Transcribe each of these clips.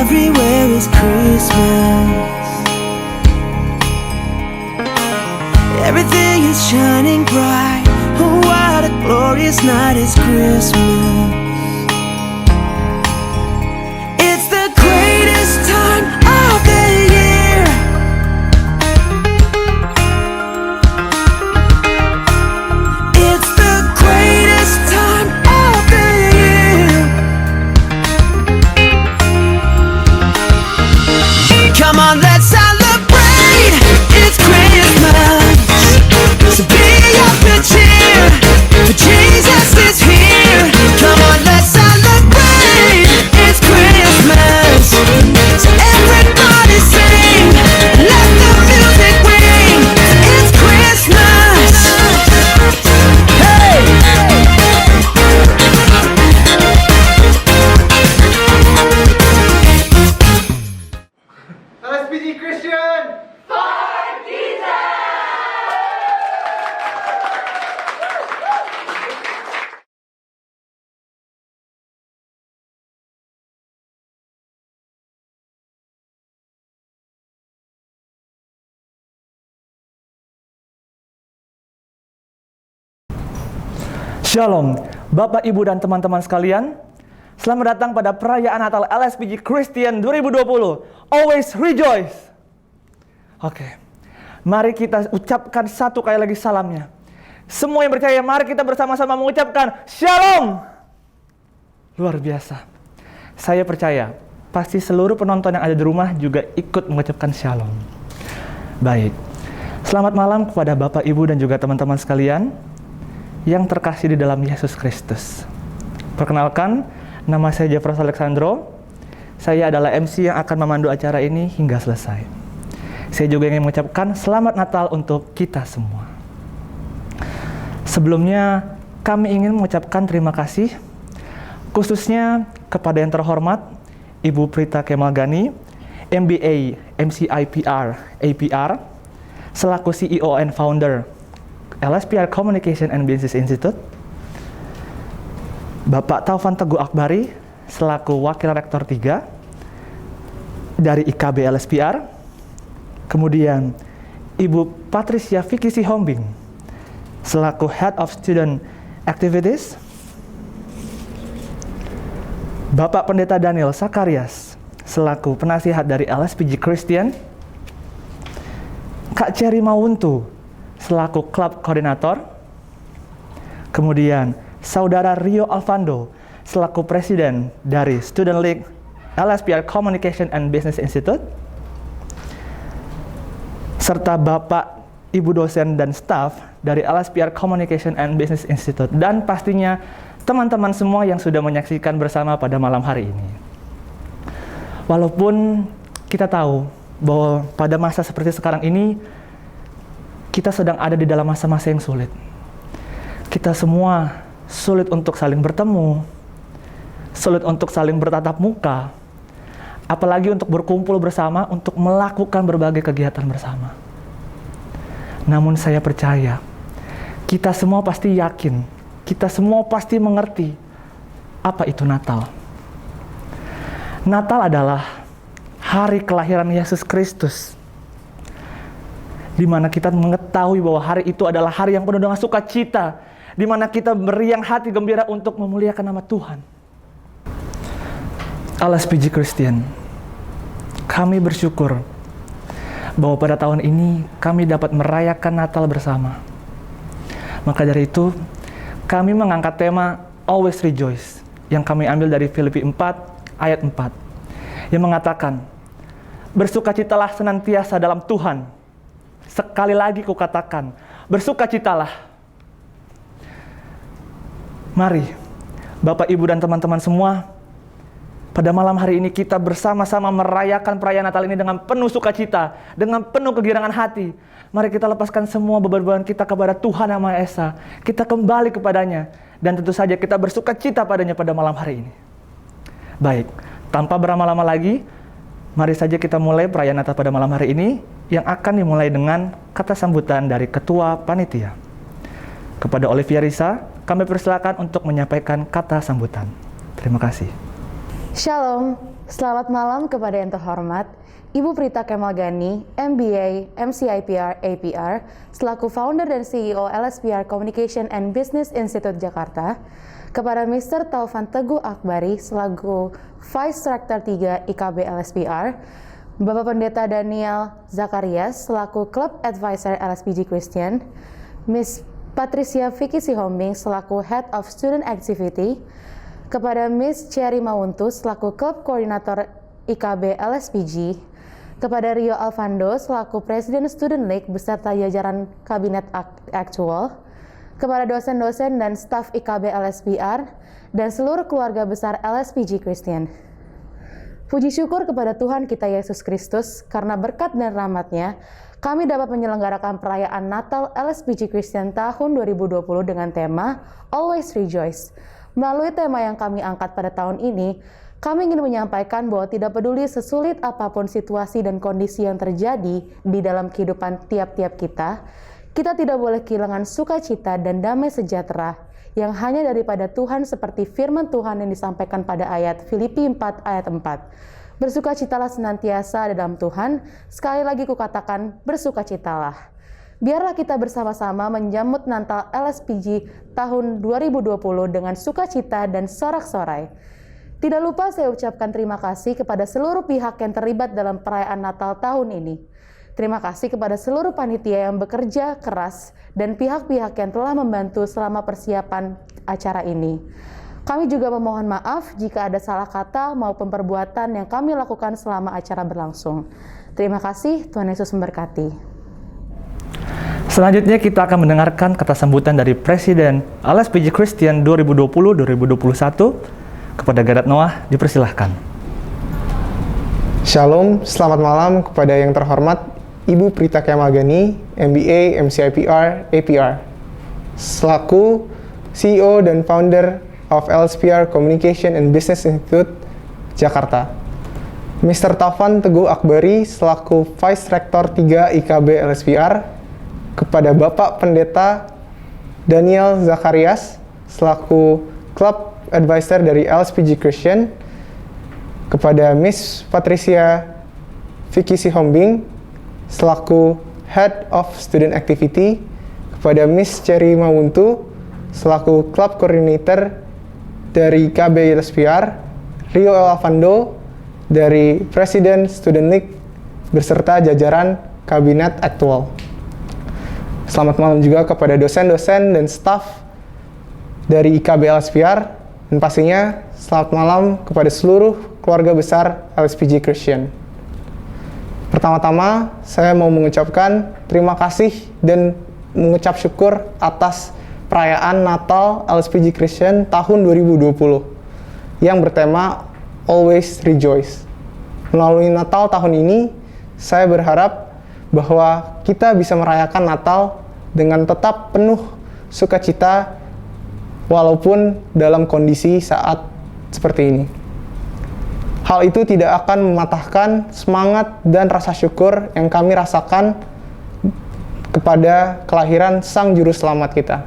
Everywhere is Christmas. Everything is shining bright. Oh, what a glorious night is Christmas. It's the greatest time of the year. It's the greatest time of the year. Come on, let's celebrate. It's Christmas. So be up and cheer, for Jesus is here. Come on, let's celebrate. It's Christmas. So everybody sing, let the music ring. It's Christmas. Hey! LSPG Christian! Shalom, Bapak, Ibu, dan teman-teman sekalian. Selamat datang pada perayaan Natal LSPG Christian 2020. Always rejoice. Oke, mari kita ucapkan satu kali lagi salamnya. Semua yang percaya, mari kita bersama-sama mengucapkan Shalom. Luar biasa. Saya percaya, pasti seluruh penonton yang ada di rumah juga ikut mengucapkan Shalom. Baik, selamat malam kepada Bapak, Ibu, dan juga teman-teman sekalian yang terkasih di dalam Yesus Kristus. Perkenalkan, nama saya Jeffros Alexandro. Saya adalah MC yang akan memandu acara ini hingga selesai. Saya juga ingin mengucapkan Selamat Natal untuk kita semua. Sebelumnya, kami ingin mengucapkan terima kasih, khususnya kepada yang terhormat Ibu Prita Kemal Gani, MBA, MCIPR, APR, selaku CEO and Founder LSPR Communication and Business Institute, Bapak Taufan Teguh Akbari selaku Wakil Rektor 3 dari IKB LSPR, kemudian Ibu Patricia Vicky Sihombing selaku Head of Student Activities, Bapak Pendeta Daniel Sakarias selaku penasihat dari LSPG Christian, Kak Cherry Mawuntu selaku Club Koordinator, kemudian Saudara Rio Alvando selaku Presiden dari Student League LSPR Communication and Business Institute, serta Bapak, Ibu dosen dan staf dari LSPR Communication and Business Institute, dan pastinya teman-teman semua yang sudah menyaksikan bersama pada malam hari ini. Walaupun kita tahu bahwa pada masa seperti sekarang ini, kita sedang ada di dalam masa-masa yang sulit. Kita semua sulit untuk saling bertemu, sulit untuk saling bertatap muka, apalagi untuk berkumpul bersama, untuk melakukan berbagai kegiatan bersama. Namun saya percaya, kita semua pasti yakin, kita semua pasti mengerti apa itu Natal. Natal adalah hari kelahiran Yesus Kristus, di mana kita mengetahui bahwa hari itu adalah hari yang penuh dengan sukacita, di mana kita meriang hati gembira untuk memuliakan nama Tuhan. LSPG Christian, kami bersyukur bahwa pada tahun ini kami dapat merayakan Natal bersama. Maka dari itu, kami mengangkat tema Always Rejoice yang kami ambil dari Filipi 4 ayat 4 yang mengatakan, bersukacitalah senantiasa dalam Tuhan. Sekali lagi kukatakan, bersukacitalah. Mari, Bapak, Ibu, dan teman-teman semua, pada malam hari ini kita bersama-sama merayakan perayaan Natal ini dengan penuh sukacita, dengan penuh kegirangan hati. Mari kita lepaskan semua beban-beban kita kepada Tuhan Yang Maha Esa. Kita kembali kepadanya, dan tentu saja kita bersukacita padanya pada malam hari ini. Baik, tanpa berlama-lama lagi, mari saja kita mulai perayaan Natal pada malam hari ini, yang akan dimulai dengan kata sambutan dari Ketua Panitia. Kepada Olivia Risa, kami persilakan untuk menyampaikan kata sambutan. Terima kasih. Shalom, Selamat malam kepada yang terhormat Ibu Prita Kemalgani, MBA, MCIPR, APR, selaku founder dan CEO LSPR Communication and Business Institute Jakarta, kepada Mr. Taufan Teguh Akbari, selaku Vice Rector 3 IKB LSPR, Bapak Pendeta Daniel Zakarias, selaku Club Advisor LSPG Christian, Miss Patricia Vicky Sihombing, selaku Head of Student Activity, kepada Miss Cherry Mauntu selaku Klub Koordinator IKB LSPG, kepada Rio Alvando selaku Presiden Student League beserta jajaran Kabinet Aktual, kepada dosen-dosen dan staf IKB LSPR, dan seluruh keluarga besar LSPG Christian. Puji syukur kepada Tuhan kita Yesus Kristus, karena berkat dan rahmat-Nya, kami dapat menyelenggarakan perayaan Natal LSPG Christian tahun 2020 dengan tema Always Rejoice. Melalui tema yang kami angkat pada tahun ini, kami ingin menyampaikan bahwa tidak peduli sesulit apapun situasi dan kondisi yang terjadi di dalam kehidupan tiap-tiap kita tidak boleh kehilangan sukacita dan damai sejahtera yang hanya daripada Tuhan seperti firman Tuhan yang disampaikan pada ayat Filipi 4 ayat 4. Bersukacitalah senantiasa dalam Tuhan, sekali lagi kukatakan bersukacitalah. Biarlah kita bersama-sama menyambut Natal LSPG tahun 2020 dengan sukacita dan sorak-sorai. Tidak lupa saya ucapkan terima kasih kepada seluruh pihak yang terlibat dalam perayaan Natal tahun ini. Terima kasih kepada seluruh panitia yang bekerja keras dan pihak-pihak yang telah membantu selama persiapan acara ini. Kami juga memohon maaf jika ada salah kata maupun perbuatan yang kami lakukan selama acara berlangsung. Terima kasih, Tuhan Yesus memberkati. Selanjutnya kita akan mendengarkan kata sambutan dari Presiden LSPG Christian 2020-2021. Kepada Gadat Noah, dipersilahkan. Shalom, selamat malam kepada yang terhormat Ibu Prita Kemalgani, MBA, MCIPR, APR, selaku CEO dan Founder of LSPR Communication and Business Institute Jakarta. Mr. Taufan Teguh Akbari, selaku Vice Rector 3 IKB LSPR, kepada Bapak Pendeta Daniel Zakarias selaku Club Advisor dari LSPG Christian, kepada Miss Patricia Vicky Sihombing selaku Head of Student Activity, kepada Miss Cherry Mauntu selaku Club Coordinator dari KB LSPR, Rio Alvando dari Presiden Student League beserta jajaran Kabinet Aktual. Selamat malam juga kepada dosen-dosen dan staf dari IKB LSPR, dan pastinya selamat malam kepada seluruh keluarga besar LSPG Christian. Pertama-tama, saya mau mengucapkan terima kasih dan mengucap syukur atas perayaan Natal LSPG Christian tahun 2020 yang bertema Always Rejoice. Melalui Natal tahun ini, saya berharap bahwa kita bisa merayakan Natal dengan tetap penuh sukacita walaupun dalam kondisi saat seperti ini. Hal itu tidak akan mematahkan semangat dan rasa syukur yang kami rasakan kepada kelahiran Sang Juru Selamat kita.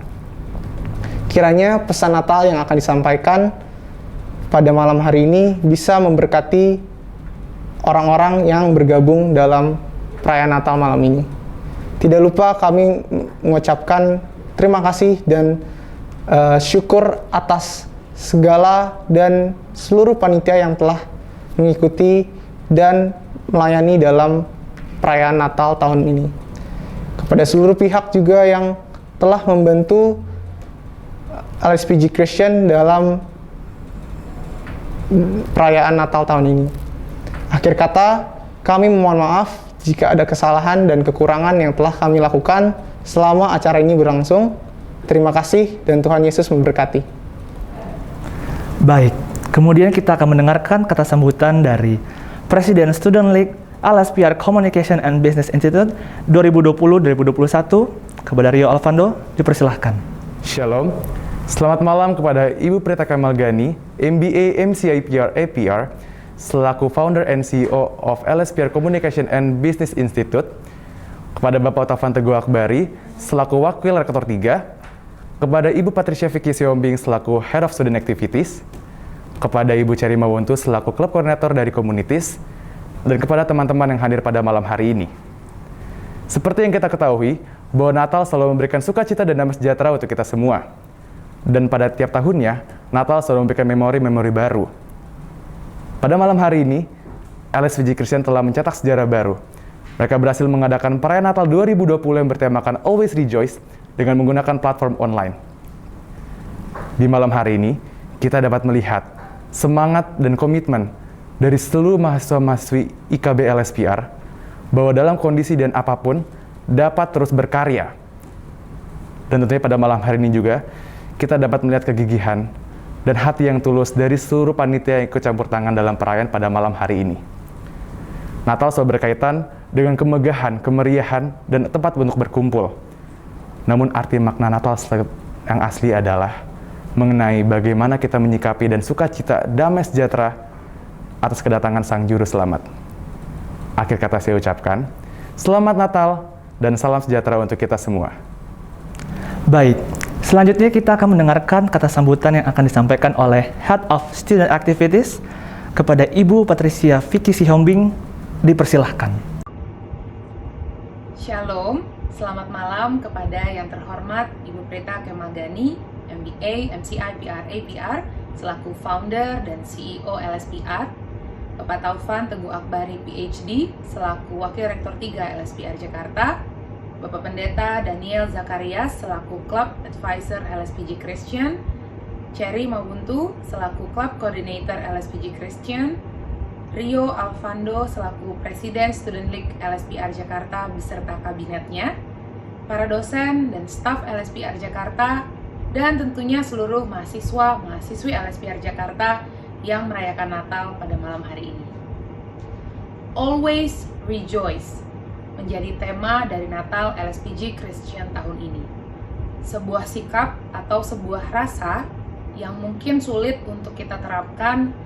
Kiranya pesan Natal yang akan disampaikan pada malam hari ini bisa memberkati orang-orang yang bergabung dalam perayaan Natal malam ini. Tidak lupa kami mengucapkan terima kasih dan syukur atas segala dan seluruh panitia yang telah mengikuti dan melayani dalam perayaan Natal tahun ini. Kepada seluruh pihak juga yang telah membantu LSPG Christian dalam perayaan Natal tahun ini. Akhir kata, kami memohon maaf jika ada kesalahan dan kekurangan yang telah kami lakukan selama acara ini berlangsung. Terima kasih dan Tuhan Yesus memberkati. Baik, kemudian kita akan mendengarkan kata sambutan dari Presiden Student League LSPR Communication and Business Institute 2020-2021. Kepada Rio Alvando, dipersilahkan. Shalom, selamat malam kepada Ibu Prita Kemalgani, MBA, MCIPR, APR, selaku Founder and CEO of LSPR Communication and Business Institute, kepada Bapak Taufan Teguh Akbari, selaku Wakil Rektor 3, kepada Ibu Patricia Vicky Sihombing, selaku Head of Student Activities, kepada Ibu Cherry Mawuntu selaku klub koordinator dari Communities, dan kepada teman-teman yang hadir pada malam hari ini. Seperti yang kita ketahui, bahwa Natal selalu memberikan sukacita dan damai sejahtera untuk kita semua. Dan pada tiap tahunnya, Natal selalu memberikan memori-memori baru. Pada malam hari ini, LSPG Christian telah mencetak sejarah baru. Mereka berhasil mengadakan perayaan Natal 2020 yang bertemakan Always Rejoice dengan menggunakan platform online. Di malam hari ini, kita dapat melihat semangat dan komitmen dari seluruh mahasiswa-mahasiswi IKB LSPR bahwa dalam kondisi dan apapun dapat terus berkarya. Dan tentunya pada malam hari ini juga, kita dapat melihat kegigihan dan hati yang tulus dari seluruh panitia yang ikut campur tangan dalam perayaan pada malam hari ini. Natal selalu berkaitan dengan kemegahan, kemeriahan, dan tempat untuk berkumpul. Namun arti makna Natal yang asli adalah mengenai bagaimana kita menyikapi dan sukacita damai sejahtera atas kedatangan Sang Juru Selamat. Akhir kata saya ucapkan, selamat Natal dan salam sejahtera untuk kita semua. Baik, selanjutnya kita akan mendengarkan kata sambutan yang akan disampaikan oleh Head of Student Activities kepada Ibu Patricia Vicky Sihombing. Dipersilahkan. Shalom, selamat malam kepada yang terhormat Ibu Prita Kemalgani, MBA, MCI, PR, APR, selaku founder dan CEO LSPR, Bapak Taufan Teguh Akbari, PhD, selaku Wakil Rektor 3 LSPR Jakarta, Bapak Pendeta Daniel Zakarias, selaku Club Advisor LSPG Christian, Cherry Mawuntu, selaku Club Coordinator LSPG Christian, Rio Alfando, selaku Presiden Student League LSPR Jakarta beserta kabinetnya, para dosen dan staf LSPR Jakarta, dan tentunya seluruh mahasiswa-mahasiswi LSPR Jakarta yang merayakan Natal pada malam hari ini. Always Rejoice menjadi tema dari Natal LSPG Christian tahun ini. Sebuah sikap atau sebuah rasa yang mungkin sulit untuk kita terapkan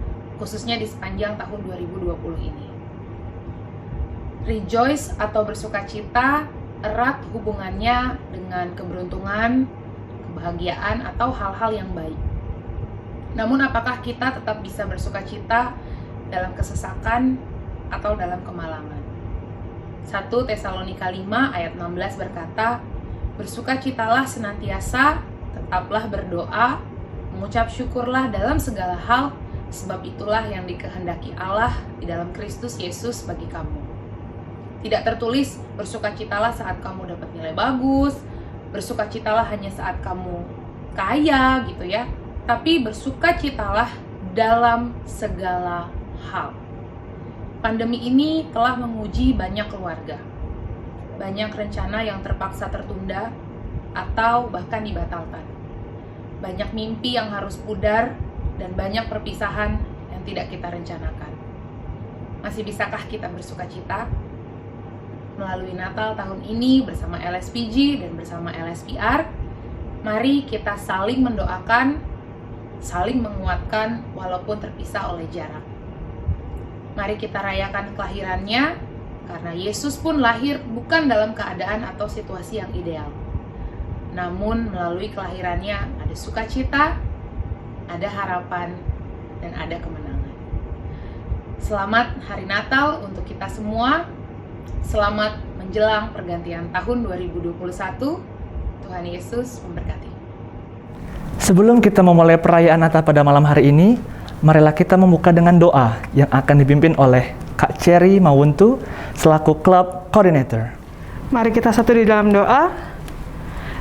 khususnya di sepanjang tahun 2020 ini. Rejoice atau bersukacita erat hubungannya dengan keberuntungan, kebahagiaan, atau hal-hal yang baik. Namun apakah kita tetap bisa bersukacita dalam kesesakan atau dalam kemalangan? 1 Tesalonika 5 ayat 16 berkata, bersukacitalah senantiasa, tetaplah berdoa, mengucap syukurlah dalam segala hal, sebab itulah yang dikehendaki Allah di dalam Kristus Yesus bagi kamu. Tidak tertulis bersukacitalah saat kamu dapat nilai bagus, bersukacitalah hanya saat kamu kaya gitu ya, tapi bersukacitalah dalam segala hal. Pandemi ini telah menguji banyak keluarga. Banyak rencana yang terpaksa tertunda atau bahkan dibatalkan. Banyak mimpi yang harus pudar dan banyak perpisahan yang tidak kita rencanakan. Masih bisakah kita bersukacita? Melalui Natal tahun ini bersama LSPG dan bersama LSPR, mari kita saling mendoakan, saling menguatkan walaupun terpisah oleh jarak. Mari kita rayakan kelahirannya, karena Yesus pun lahir bukan dalam keadaan atau situasi yang ideal. Namun melalui kelahirannya ada sukacita, ada harapan, dan ada kemenangan. Selamat Hari Natal untuk kita semua. Selamat menjelang pergantian tahun 2021. Tuhan Yesus memberkati. Sebelum kita memulai perayaan Natal pada malam hari ini, marilah kita membuka dengan doa yang akan dipimpin oleh Kak Cherry Mawuntu selaku Club Coordinator. Mari kita satu di dalam doa.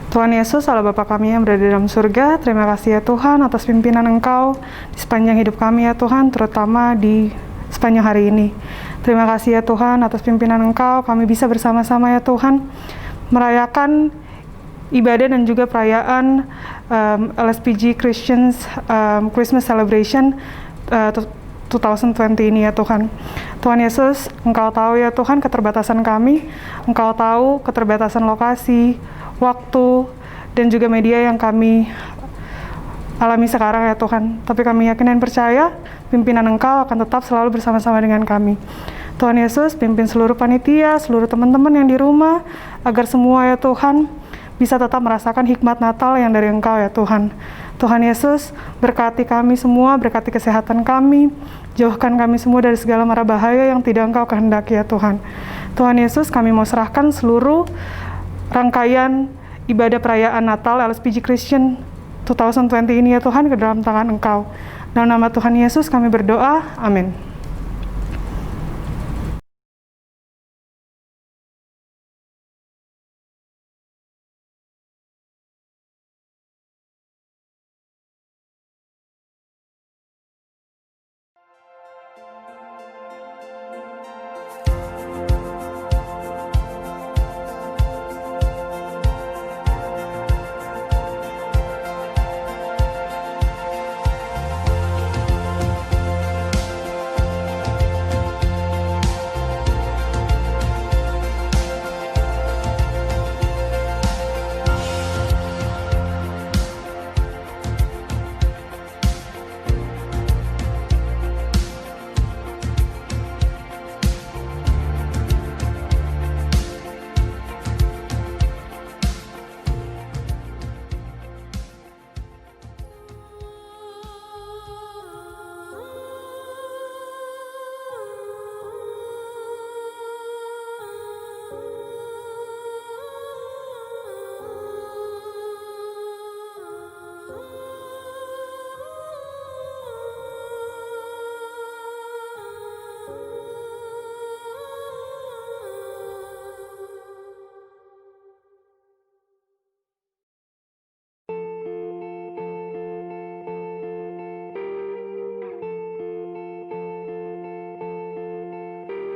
Tuhan Yesus, Allah Bapa kami yang berada di dalam surga, terima kasih ya Tuhan atas pimpinan Engkau di sepanjang hidup kami ya Tuhan, terutama di sepanjang hari ini. Terima kasih ya Tuhan atas pimpinan Engkau, kami bisa bersama-sama ya Tuhan merayakan ibadah dan juga perayaan LSPG Christians Christmas Celebration 2020 ini ya Tuhan. Tuhan Yesus, Engkau tahu ya Tuhan keterbatasan kami, Engkau tahu keterbatasan lokasi, waktu, dan juga media yang kami alami sekarang ya Tuhan. Tapi kami yakin dan percaya pimpinan Engkau akan tetap selalu bersama-sama dengan kami. Tuhan Yesus, pimpin seluruh panitia, seluruh teman-teman yang di rumah, agar semua ya Tuhan bisa tetap merasakan hikmat Natal yang dari Engkau ya Tuhan. Tuhan Yesus, berkati kami semua, berkati kesehatan kami, jauhkan kami semua dari segala mara bahaya yang tidak Engkau kehendaki ya Tuhan. Tuhan Yesus, kami mau serahkan seluruh rangkaian ibadah perayaan Natal LSPG Christian 2020 ini ya Tuhan ke dalam tangan Engkau. Dalam nama Tuhan Yesus kami berdoa, amin.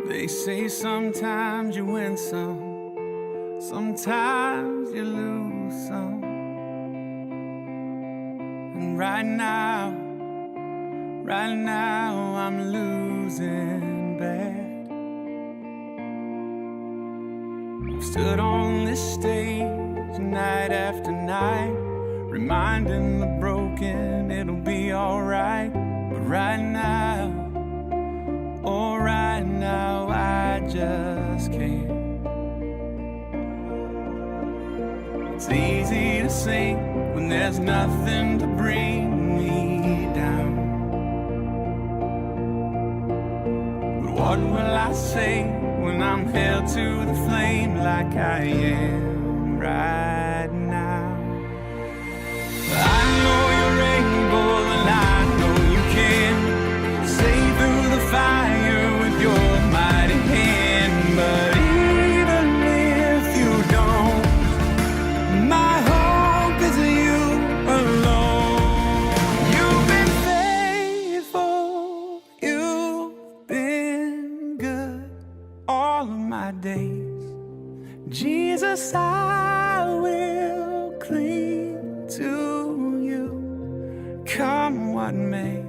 They say sometimes you win some, sometimes you lose some. And right now I'm losing bad. I've stood on this stage night after night, reminding the broken it'll be alright. But right now, oh right now I just can't. It's easy to sing when there's nothing to bring me down. But what will I say when I'm held to the flame like I am right now? I know you're able and I know you can save through the fire with your mighty hand. But even if you don't, my hope is you alone. You've been faithful, you've been good all of my days. Jesus, I will cling to you, come what may,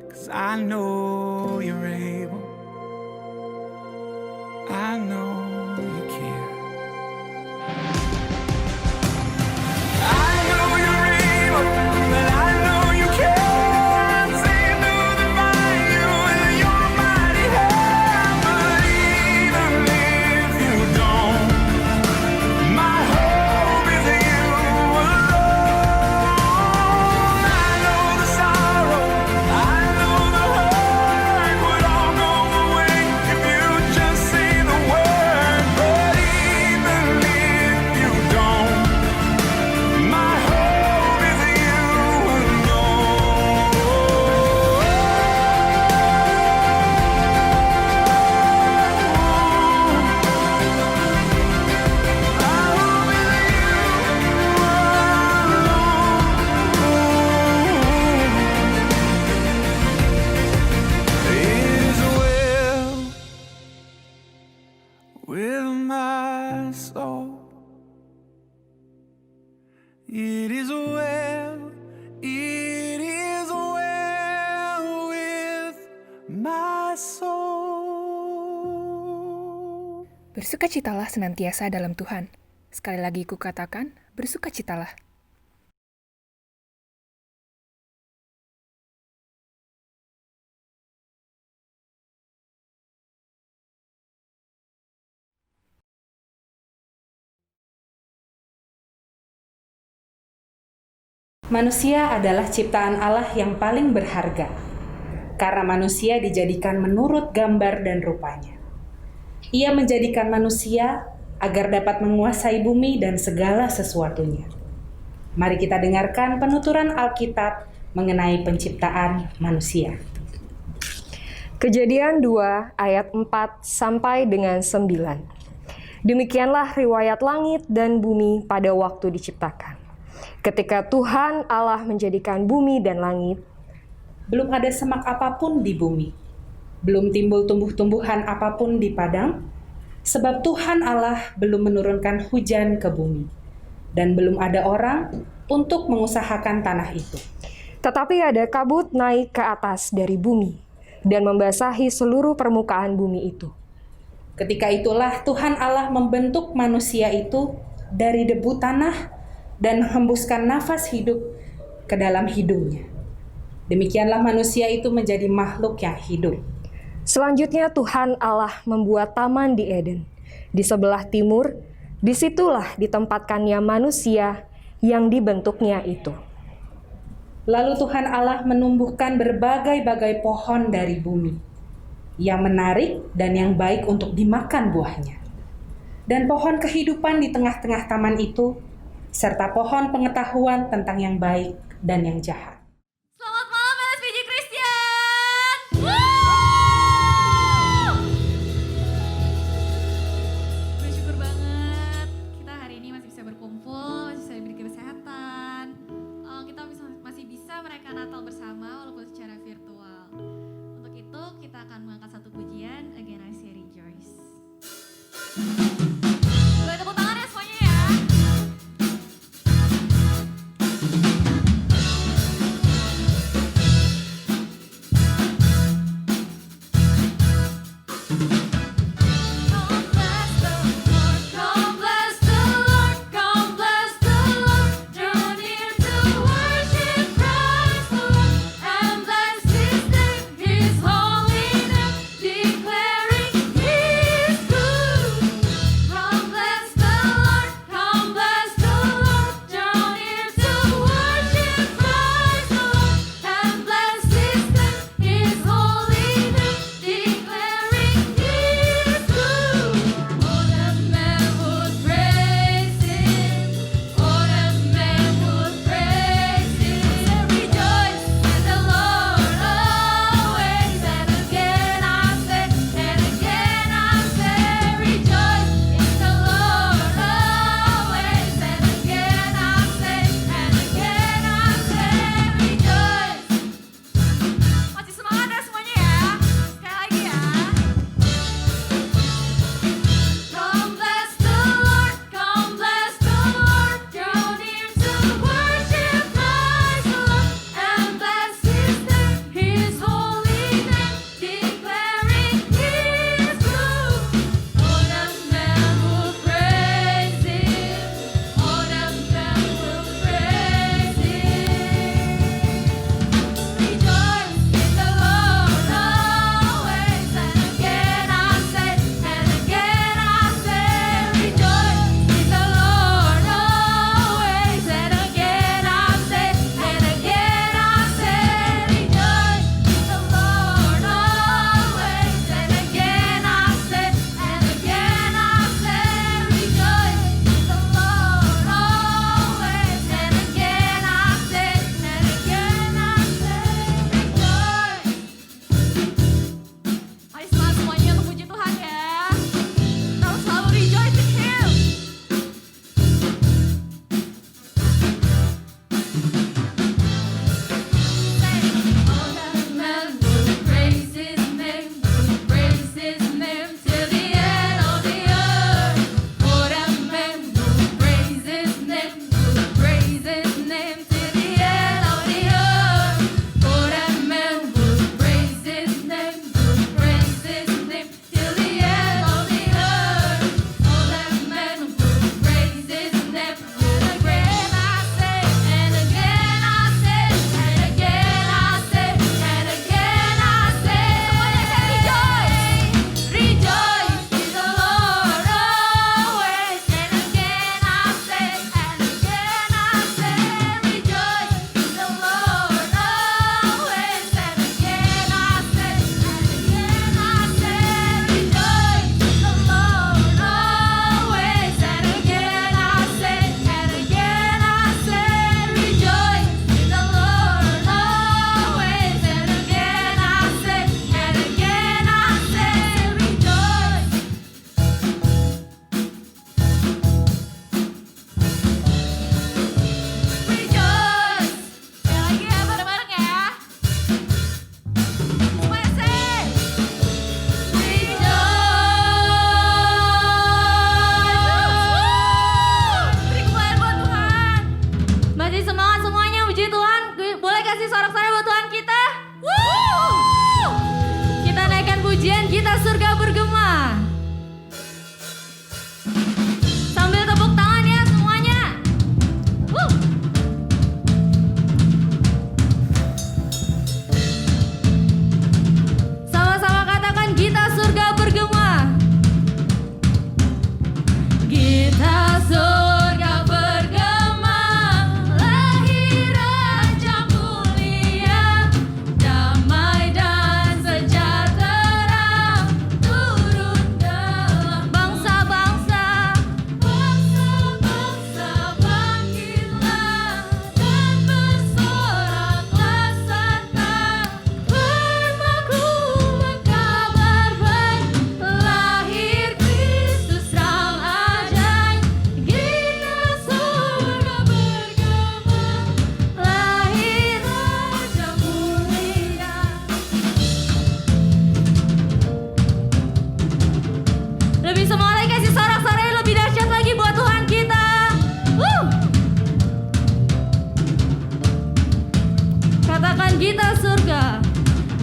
'cause I know you're able, I know you can. I know you're able, and I know you can save through the fire with your mighty hand. But even if you don't, my hope is in you alone. I know the sorrow, I know the hurt would all go away if you just say the word. But even if you don't, my hope is in you alone. It is well with my soul. It is well, it is well with my soul. Bersukacitalah senantiasa dalam Tuhan. Sekali lagi kukatakan, bersukacitalah. Manusia adalah ciptaan Allah yang paling berharga, karena manusia dijadikan menurut gambar dan rupanya. Ia menjadikan manusia agar dapat menguasai bumi dan segala sesuatunya. Mari kita dengarkan penuturan Alkitab mengenai penciptaan manusia. Kejadian 2 ayat 4 sampai dengan 9. Demikianlah riwayat langit dan bumi pada waktu diciptakan. Ketika Tuhan Allah menjadikan bumi dan langit, Belum ada semak apapun di bumi, belum timbul tumbuh-tumbuhan apapun di padang, sebab Tuhan Allah belum menurunkan hujan ke bumi, dan belum ada orang untuk mengusahakan tanah itu. tetapi ada kabut naik ke atas dari bumi dan membasahi seluruh permukaan bumi itu. Ketika itulah Tuhan Allah membentuk manusia itu dari debu tanah dan menghembuskan nafas hidup ke dalam hidungnya. Demikianlah manusia itu menjadi makhluk yang hidup. Selanjutnya Tuhan Allah membuat taman di Eden. Di sebelah timur, disitulah ditempatkannya manusia yang dibentuknya itu. Lalu Tuhan Allah menumbuhkan berbagai-bagai pohon dari bumi, yang menarik dan yang baik untuk dimakan buahnya. Dan pohon kehidupan di tengah-tengah taman itu, serta pohon pengetahuan tentang yang baik dan yang jahat. Selamat malam LSPG Christian. Bersyukur banget kita hari ini masih bisa berkumpul, masih bisa diberi kesehatan. Kita masih bisa merayakan Natal bersama walaupun secara virtual. Untuk itu kita akan mengangkat satu pujian, Again I Say Rejoice. Boleh tepuk tangan ya semuanya ya.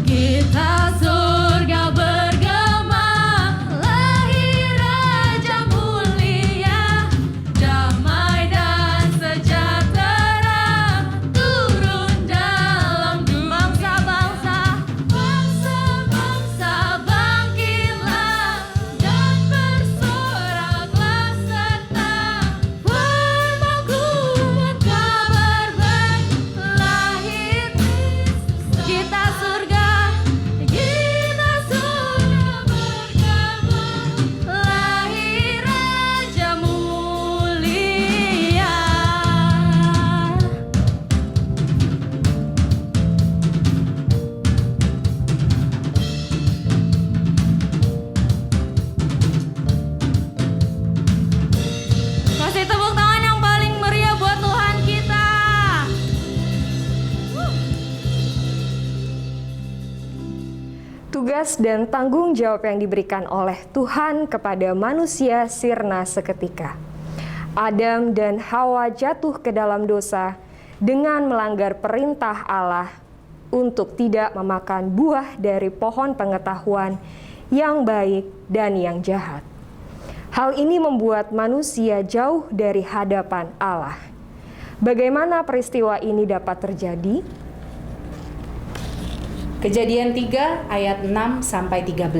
Kita surga bergema, lahir Raja mulia, damai dan sejahtera turun dalam bangsa-bangsa. Bangsa-bangsa bangkitlah dan bersoraklah serta bermegubah kabar baik lahir Kristus. Kita surga bergema, lahir Raja mulia. Kasih tepuk tangan yang paling meriah buat Tuhan kita. Tugas dan tanggung jawab yang diberikan oleh Tuhan kepada manusia sirna seketika. Adam dan Hawa jatuh ke dalam dosa dengan melanggar perintah Allah untuk tidak memakan buah dari pohon pengetahuan yang baik dan yang jahat. Hal ini membuat manusia jauh dari hadapan Allah. Bagaimana peristiwa ini dapat terjadi? Kejadian 3 ayat 6 sampai 13.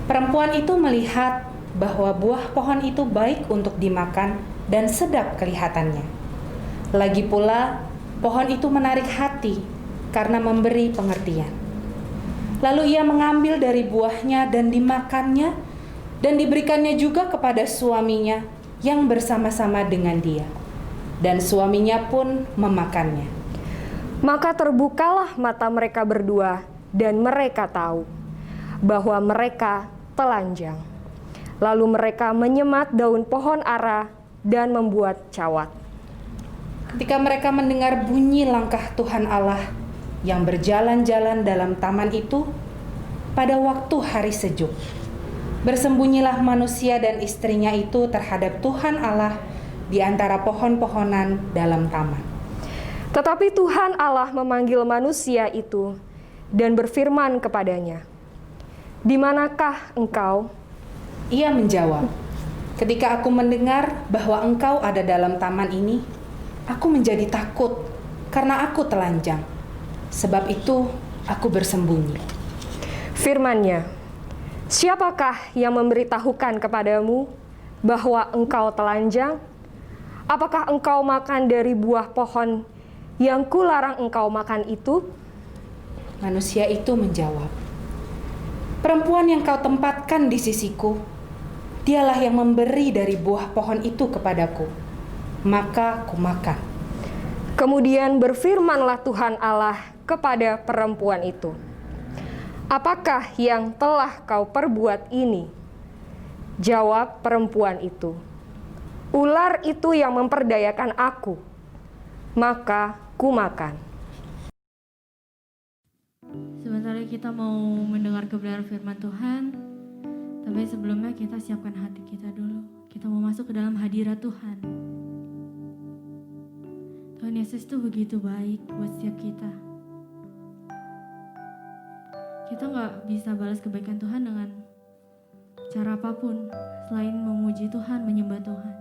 Perempuan itu melihat bahwa buah pohon itu baik untuk dimakan dan sedap kelihatannya. Lagi pula, pohon itu menarik hati karena memberi pengertian. Lalu ia mengambil dari buahnya dan dimakannya, dan diberikannya juga kepada suaminya yang bersama-sama dengan dia. Dan suaminya pun memakannya. Maka terbukalah mata mereka berdua dan mereka tahu bahwa mereka telanjang. Lalu mereka menyemat daun pohon ara dan membuat cawat. Ketika mereka mendengar bunyi langkah Tuhan Allah yang berjalan-jalan dalam taman itu pada waktu hari sejuk, bersembunyilah manusia dan istrinya itu terhadap Tuhan Allah di antara pohon-pohonan dalam taman. Tetapi Tuhan Allah memanggil manusia itu dan berfirman kepadanya, "Di manakah engkau?" Ia menjawab, "Ketika aku mendengar bahwa engkau ada dalam taman ini, aku menjadi takut karena aku telanjang. Sebab itu aku bersembunyi." Firman-Nya, "Siapakah yang memberitahukan kepadamu bahwa engkau telanjang? Apakah engkau makan dari buah pohon yang kularang engkau makan itu?" Manusia itu menjawab, "Perempuan yang kau tempatkan di sisiku, dialah yang memberi dari buah pohon itu kepadaku, maka kumakan." Kemudian berfirmanlah Tuhan Allah kepada perempuan itu, "Apakah yang telah kau perbuat ini?" Jawab perempuan itu, "Ular itu yang memperdayakan aku, maka kumakan." Sebentar kita mau mendengar kebenaran firman Tuhan, tapi sebelumnya kita siapkan hati kita dulu. Kita mau masuk ke dalam hadirat Tuhan. Tuhan Yesus itu begitu baik buat setiap kita. Kita nggak bisa balas kebaikan Tuhan dengan cara apapun selain memuji Tuhan, menyembah Tuhan.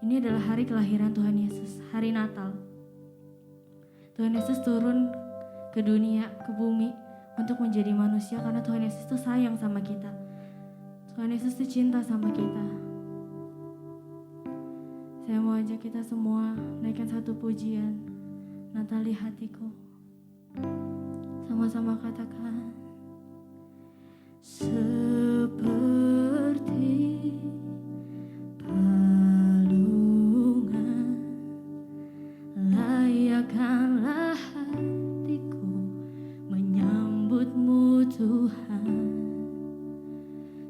Ini adalah hari kelahiran Tuhan Yesus, hari Natal. Tuhan Yesus turun ke dunia, ke bumi untuk menjadi manusia karena Tuhan Yesus itu sayang sama kita. Tuhan Yesus itu cinta sama kita. Saya mau ajak kita semua naikkan satu pujian, Natali hatiku. Sama-sama katakan, seperti palungan layakkanlah hatiku menyambutmu Tuhan,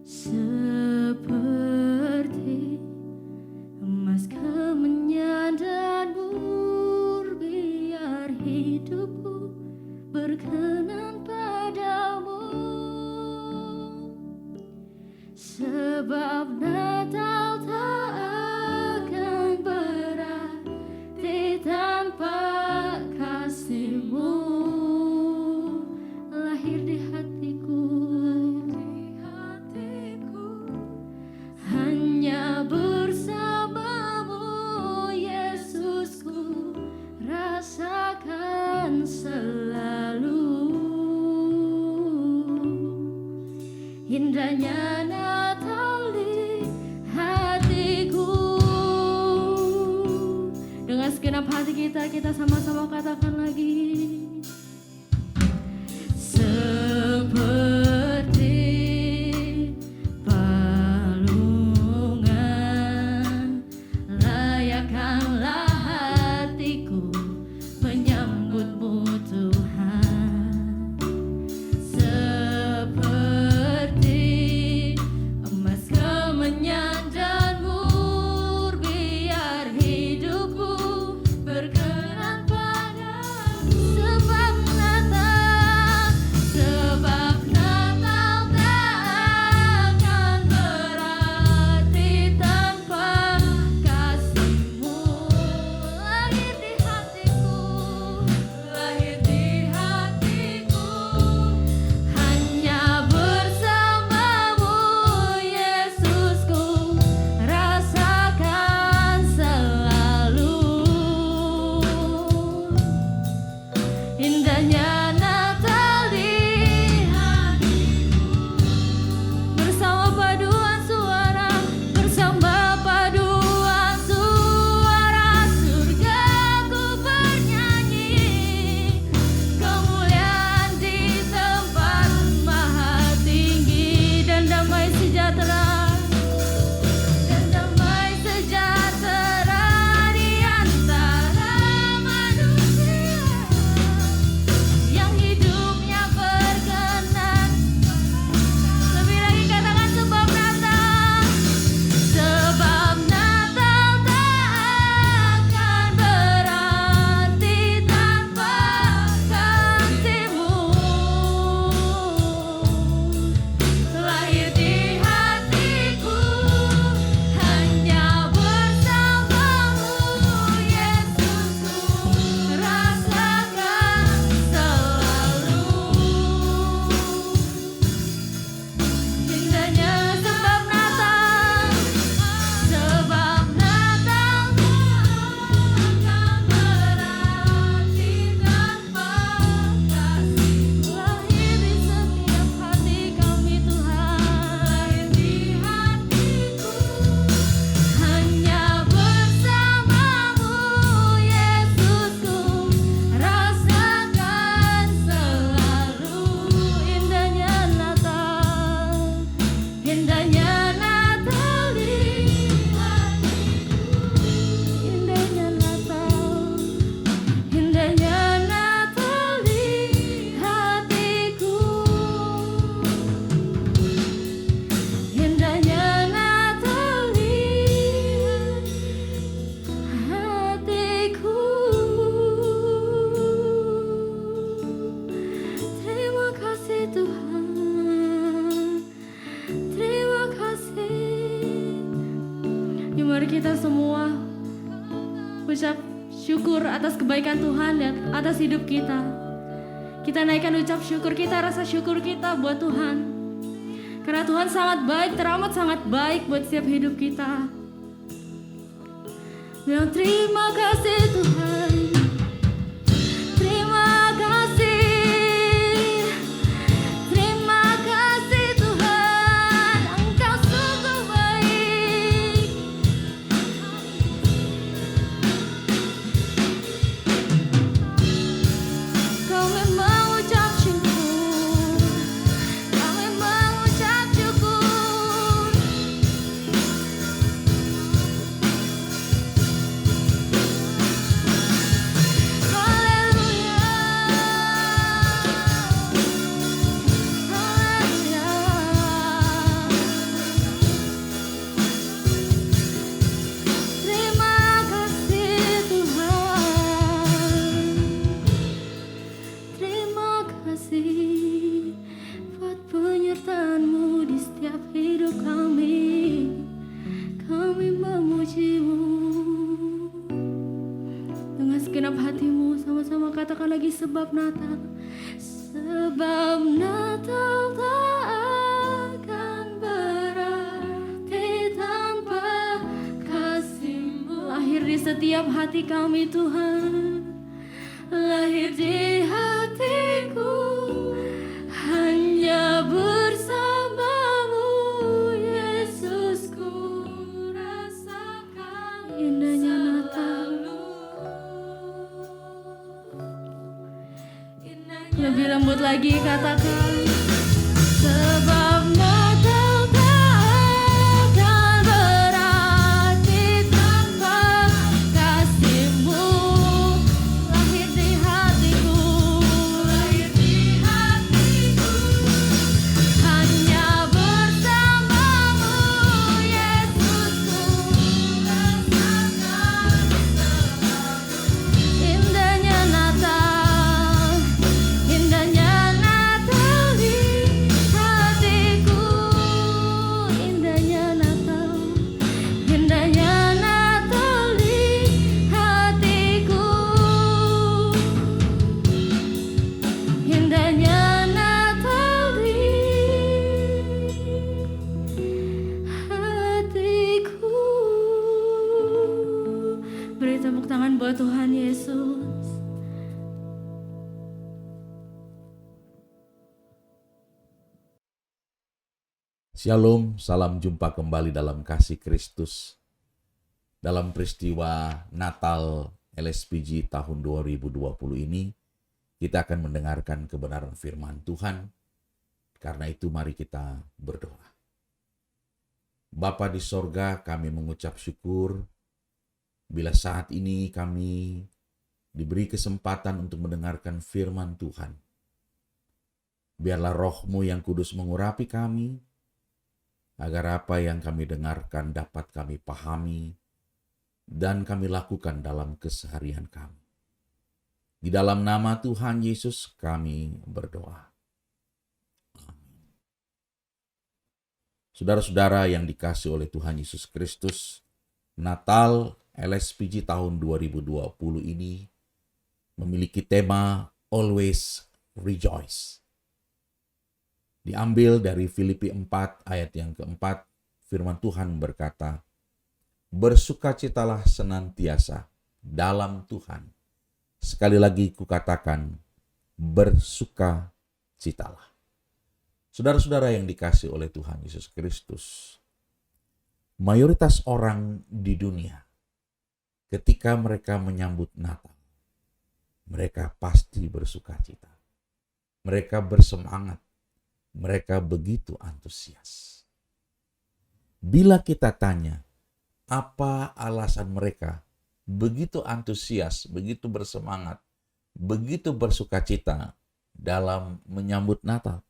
seperti emas kemenyan dan mur, biar hidupku berkenan padamu. indahnya Natal di hatiku. Dengan segenap hati kita sama-sama katakan lagi. Seperti palungan, layakkanlah hatiku menyambutmu Tuhan. Seperti emas kemenyan dan mur, biar hidupku berkenan padamu. Sebab Natal tak akan berarti tanpa kasih-Mu. Lahir di hatiku, hanya bersamamu Yesusku, rasakan selalu indahnya Natal di hatiku. Bersama paduan suara surga ku bernyanyi, kemuliaan di tempat maha tinggi, dan damai sejahtera di antara manusia yang hidupnya berkenan. Lebih lagi katakan, sebab Natal tak akan berarti tanpa kasih-Mu. Lahir di hatiku, hanya bersamamu Yesusku, rasakan selalu indahnya. Sebab Natal tak akan berarti tanpa kasih-Mu. Lahir di setiap hati kami Tuhan, lahir di hatiku, hanya bersamamu Yesusku, rasakan selalu indahnya Natal, indahnya Natal di hatiku, indahnya Natal, indahnya Natal di hatiku, indahnya Natal di hatiku. Terima kasih Tuhan, terima kasih. Yuk mari kita semua ucap syukur atas kebaikan Tuhan dan atas hidup kita. Kita naikkan ucap syukur kita, rasa syukur kita buat Tuhan. Karena Tuhan sangat baik, teramat sangat baik buat setiap hidup kita. Bilang terima kasih Tuhan, terima kasih, terima kasih Tuhan, Engkau sungguh baik. Kami mengucap syukur, kami mengucap syukur. Haleluya, haleluya. Terima kasih Tuhan, terima kasih buat penyertaan-Mu di setiap hidup kami. Kami memuji-Mu dengan segenap hati-Mu. Sama-sama katakan lagi, sebab Natal tak akan berarti tanpa kasih-Mu. Lahir di setiap hati kami Tuhan, lahir di hatiku, hanya bersamamu Lebih lembut lagi katakan. Sebab Natal tak akan berarti tanpa kasih-Mu. Lahir di hatiku, hanya bersama-Mu, Yesusku. Indahnya Natal, indahnya Natal di hatiku. Indahnya Natal, indahnya Natal di hatiku. Indahnya Natal di hatiku. Beri tepuk tangan buat Tuhan Yesus. Shalom, salam jumpa kembali dalam kasih Kristus. Dalam peristiwa Natal LSPG tahun 2020 ini, kita akan mendengarkan kebenaran firman Tuhan. Karena itu mari kita berdoa. Bapa di sorga, kami mengucap syukur bila saat ini kami diberi kesempatan untuk mendengarkan firman Tuhan. Biarlah roh-Mu yang kudus mengurapi kami, agar apa yang kami dengarkan dapat kami pahami dan kami lakukan dalam keseharian kami. Di dalam nama Tuhan Yesus kami berdoa. Amin. Saudara-saudara yang dikasihi oleh Tuhan Yesus Kristus, Natal LSPG tahun 2020 ini memiliki tema Always Rejoice. Diambil dari Filipi 4 ayat yang keempat, firman Tuhan berkata, bersukacitalah senantiasa dalam Tuhan. Sekali lagi kukatakan, bersukacitalah. Saudara-saudara yang dikasihi oleh Tuhan Yesus Kristus, mayoritas orang di dunia ketika mereka menyambut Natal, mereka pasti bersukacita. Mereka bersemangat. Mereka begitu antusias. Bila kita tanya, apa alasan mereka begitu antusias, begitu bersemangat, begitu bersukacita dalam menyambut Natal?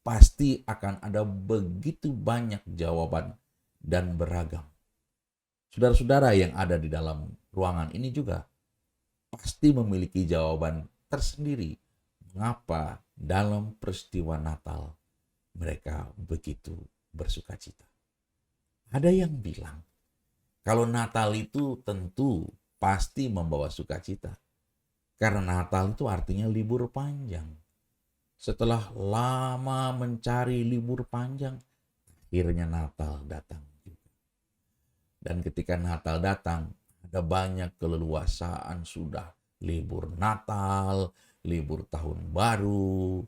Pasti akan ada begitu banyak jawaban dan beragam. Saudara-saudara yang ada di dalam ruangan ini juga pasti memiliki jawaban tersendiri mengapa dalam peristiwa Natal mereka begitu bersukacita. Ada yang bilang kalau Natal itu tentu pasti membawa sukacita, karena Natal itu artinya libur panjang. Setelah lama mencari libur panjang, akhirnya Natal datang juga. Dan ketika Natal datang, ada banyak keleluasaan, sudah libur Natal, libur tahun baru,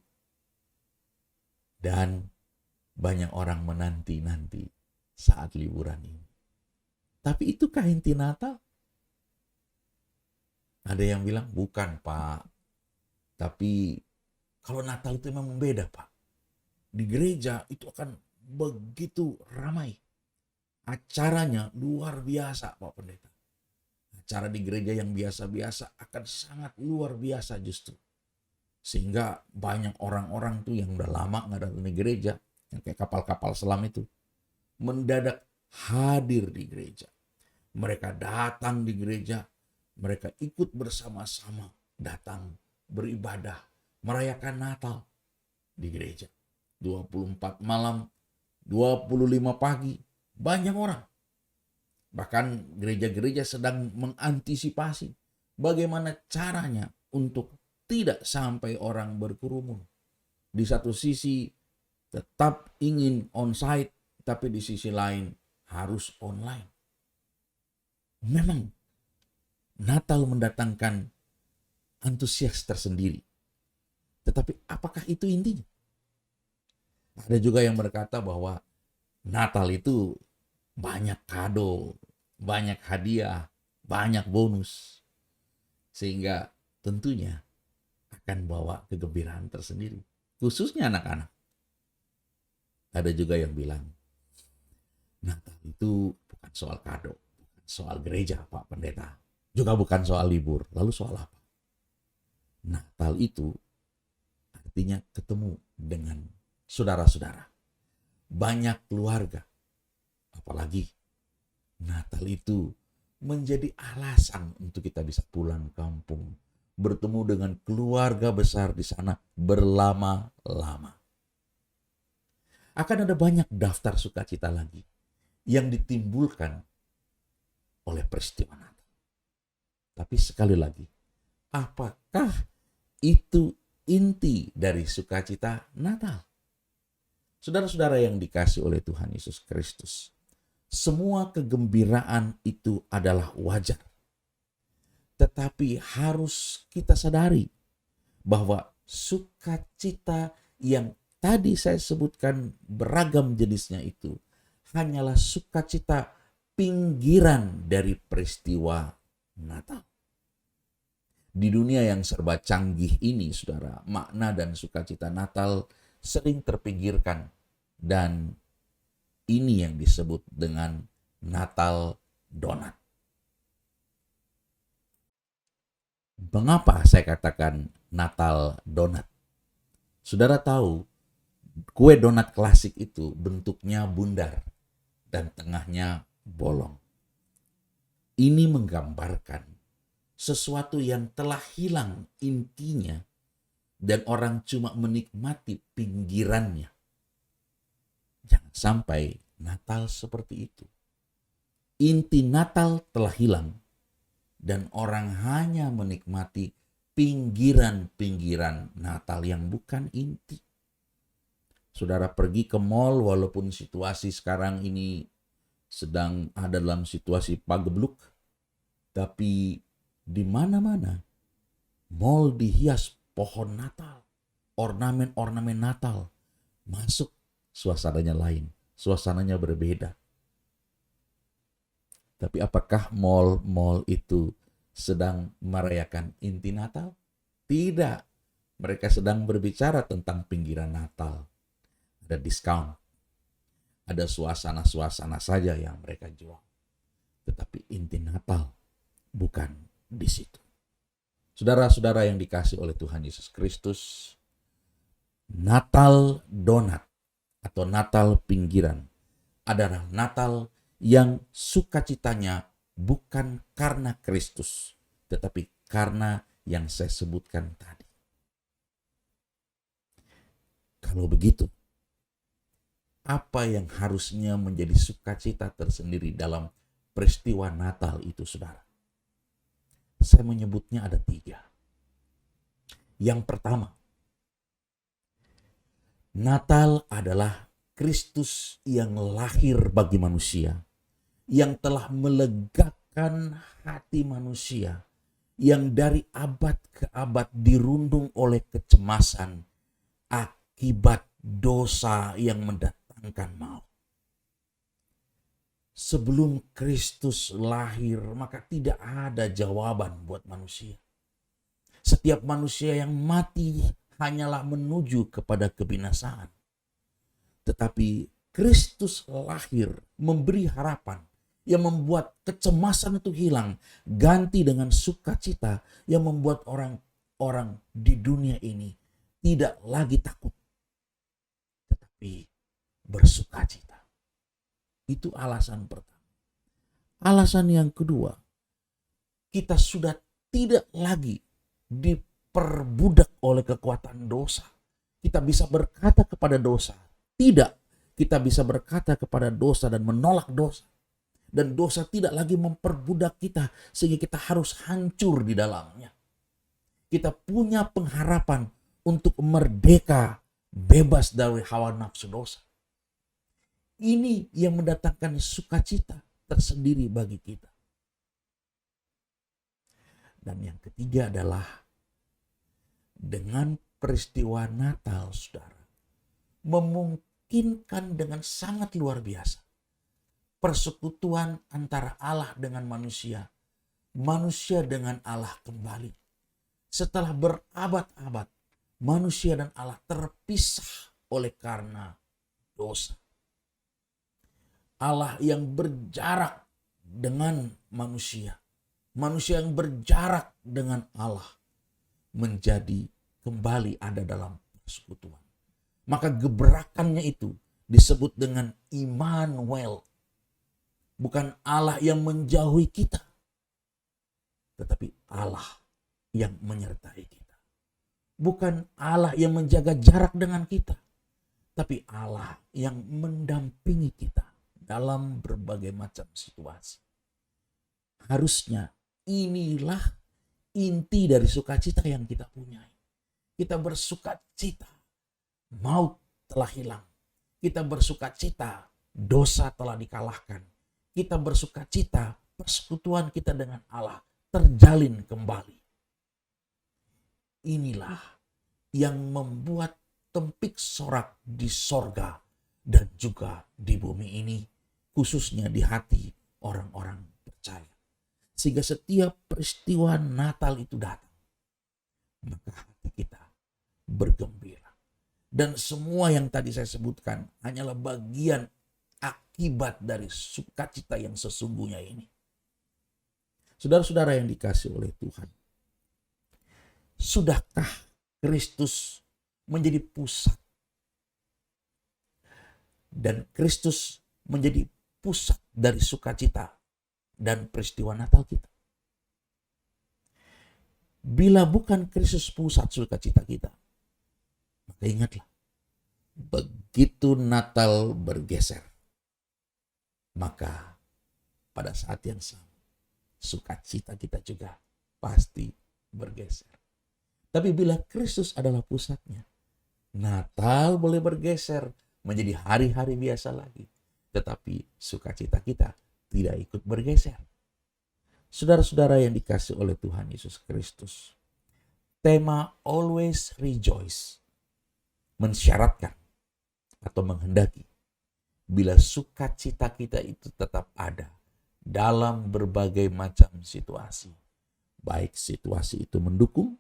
dan banyak orang menanti-nanti saat liburan ini. Tapi itukah inti Natal? Ada yang bilang, bukan Pak. Tapi kalau Natal itu memang beda Pak. Di gereja itu akan begitu ramai. Acaranya luar biasa Pak Pendeta. Acara di gereja yang biasa-biasa akan sangat luar biasa justru. Sehingga banyak orang-orang tuh yang udah lama nggak datang di gereja, yang kayak kapal-kapal selam itu, mendadak hadir di gereja. Mereka datang di gereja, mereka ikut bersama-sama datang beribadah, merayakan Natal di gereja. 24 malam, 25 pagi, banyak orang. Bahkan gereja-gereja sedang mengantisipasi bagaimana caranya untuk tidak sampai orang berkerumun. Di satu sisi tetap ingin on-site, tapi di sisi lain harus online. Memang Natal mendatangkan antusias tersendiri. Tetapi apakah itu intinya? Ada juga yang berkata bahwa Natal itu banyak kado, banyak hadiah, banyak bonus. Sehingga tentunya akan bawa kegembiraan tersendiri. Khususnya anak-anak. Ada juga yang bilang, Natal itu bukan soal kado, bukan soal gereja, Pak Pendeta. Juga bukan soal libur. Lalu soal apa? Natal itu artinya ketemu dengan saudara-saudara. Banyak keluarga. Apalagi Natal itu menjadi alasan untuk kita bisa pulang kampung. Bertemu dengan keluarga besar di sana berlama-lama. Akan ada banyak daftar sukacita lagi yang ditimbulkan oleh peristiwa Natal. Tapi sekali lagi, apakah itu inti dari sukacita Natal? Saudara-saudara yang dikasihi oleh Tuhan Yesus Kristus, semua kegembiraan itu adalah wajar. Tetapi harus kita sadari bahwa sukacita yang tadi saya sebutkan beragam jenisnya itu hanyalah sukacita pinggiran dari peristiwa Natal. Di dunia yang serba canggih ini, saudara, makna dan sukacita Natal sering terpinggirkan, dan ini yang disebut dengan Natal donat. Mengapa saya katakan Natal donat? Saudara tahu, kue donat klasik itu bentuknya bundar dan tengahnya bolong. Ini menggambarkan sesuatu yang telah hilang intinya dan orang cuma menikmati pinggirannya. Jangan sampai Natal seperti itu. Inti Natal telah hilang dan orang hanya menikmati pinggiran-pinggiran Natal yang bukan inti. Saudara pergi ke mall, walaupun situasi sekarang ini sedang ada dalam situasi pagebluk, tapi di mana-mana mall dihias pohon Natal, ornamen-ornamen Natal. Masuk, suasananya lain, suasananya berbeda. Tapi apakah mall-mall itu sedang merayakan inti Natal? Tidak. Mereka sedang berbicara tentang pinggiran Natal. Ada diskon. Ada suasana-suasana saja yang mereka jual. Tetapi inti Natal bukan di situ. Saudara-saudara yang dikasihi oleh Tuhan Yesus Kristus, Natal donat atau Natal pinggiran adalah Natal yang sukacitanya bukan karena Kristus, tetapi karena yang saya sebutkan tadi. Kalau begitu, apa yang harusnya menjadi sukacita tersendiri dalam peristiwa Natal itu, saudara? Saya menyebutnya ada 3. Yang pertama, Natal adalah Kristus yang lahir bagi manusia, yang telah melegakan hati manusia, yang dari abad ke abad dirundung oleh kecemasan akibat dosa yang mendatangkan maut. Sebelum Kristus lahir, maka tidak ada jawaban buat manusia. Setiap manusia yang mati hanyalah menuju kepada kebinasaan. Tetapi Kristus lahir memberi harapan yang membuat kecemasan itu hilang, ganti dengan sukacita yang membuat orang-orang di dunia ini tidak lagi takut, tetapi bersukacita. Itu alasan pertama. Alasan yang kedua, kita sudah tidak lagi diperbudak oleh kekuatan dosa. Kita bisa berkata kepada dosa, tidak. Kita bisa berkata kepada dosa dan menolak dosa. Dan dosa tidak lagi memperbudak kita sehingga kita harus hancur di dalamnya. Kita punya pengharapan untuk merdeka, bebas dari hawa nafsu dosa. Ini yang mendatangkan sukacita tersendiri bagi kita. Dan yang ketiga adalah dengan peristiwa Natal, saudara, memungkinkan dengan sangat luar biasa persekutuan antara Allah dengan manusia dengan Allah kembali. setelah berabad-abad manusia dan Allah terpisah oleh karena dosa. Allah yang berjarak dengan manusia, manusia yang berjarak dengan Allah menjadi kembali ada dalam persekutuan. Maka gebrakannya itu disebut dengan Immanuel. Bukan Allah yang menjauhi kita, tetapi Allah yang menyertai kita. Bukan Allah yang menjaga jarak dengan kita, tapi Allah yang mendampingi kita dalam berbagai macam situasi. Harusnya inilah inti dari sukacita yang kita punyai. Kita bersukacita, maut telah hilang. Kita bersukacita, dosa telah dikalahkan. Kita bersukacita, persekutuan kita dengan Allah terjalin kembali. Inilah yang membuat tempik sorak di sorga dan juga di bumi ini, khususnya di hati orang-orang percaya. Sehingga setiap peristiwa Natal itu datang, maka hati kita bergembira. Dan semua yang tadi saya sebutkan hanyalah bagian akibat dari sukacita yang sesungguhnya ini. Saudara-saudara yang dikasihi oleh Tuhan, sudahkah Kristus menjadi pusat dan Kristus menjadi pusat dari sukacita dan peristiwa Natal kita? Bila bukan Kristus pusat sukacita kita, maka ingatlah, begitu Natal bergeser, maka pada saat yang sama sukacita kita juga pasti bergeser. Tapi bila Kristus adalah pusatnya, Natal boleh bergeser menjadi hari-hari biasa lagi, tetapi sukacita kita tidak ikut bergeser. Saudara-saudara yang dikasihi oleh Tuhan Yesus Kristus, tema Always Rejoice mensyaratkan atau menghendaki bila sukacita kita itu tetap ada dalam berbagai macam situasi. Baik situasi itu mendukung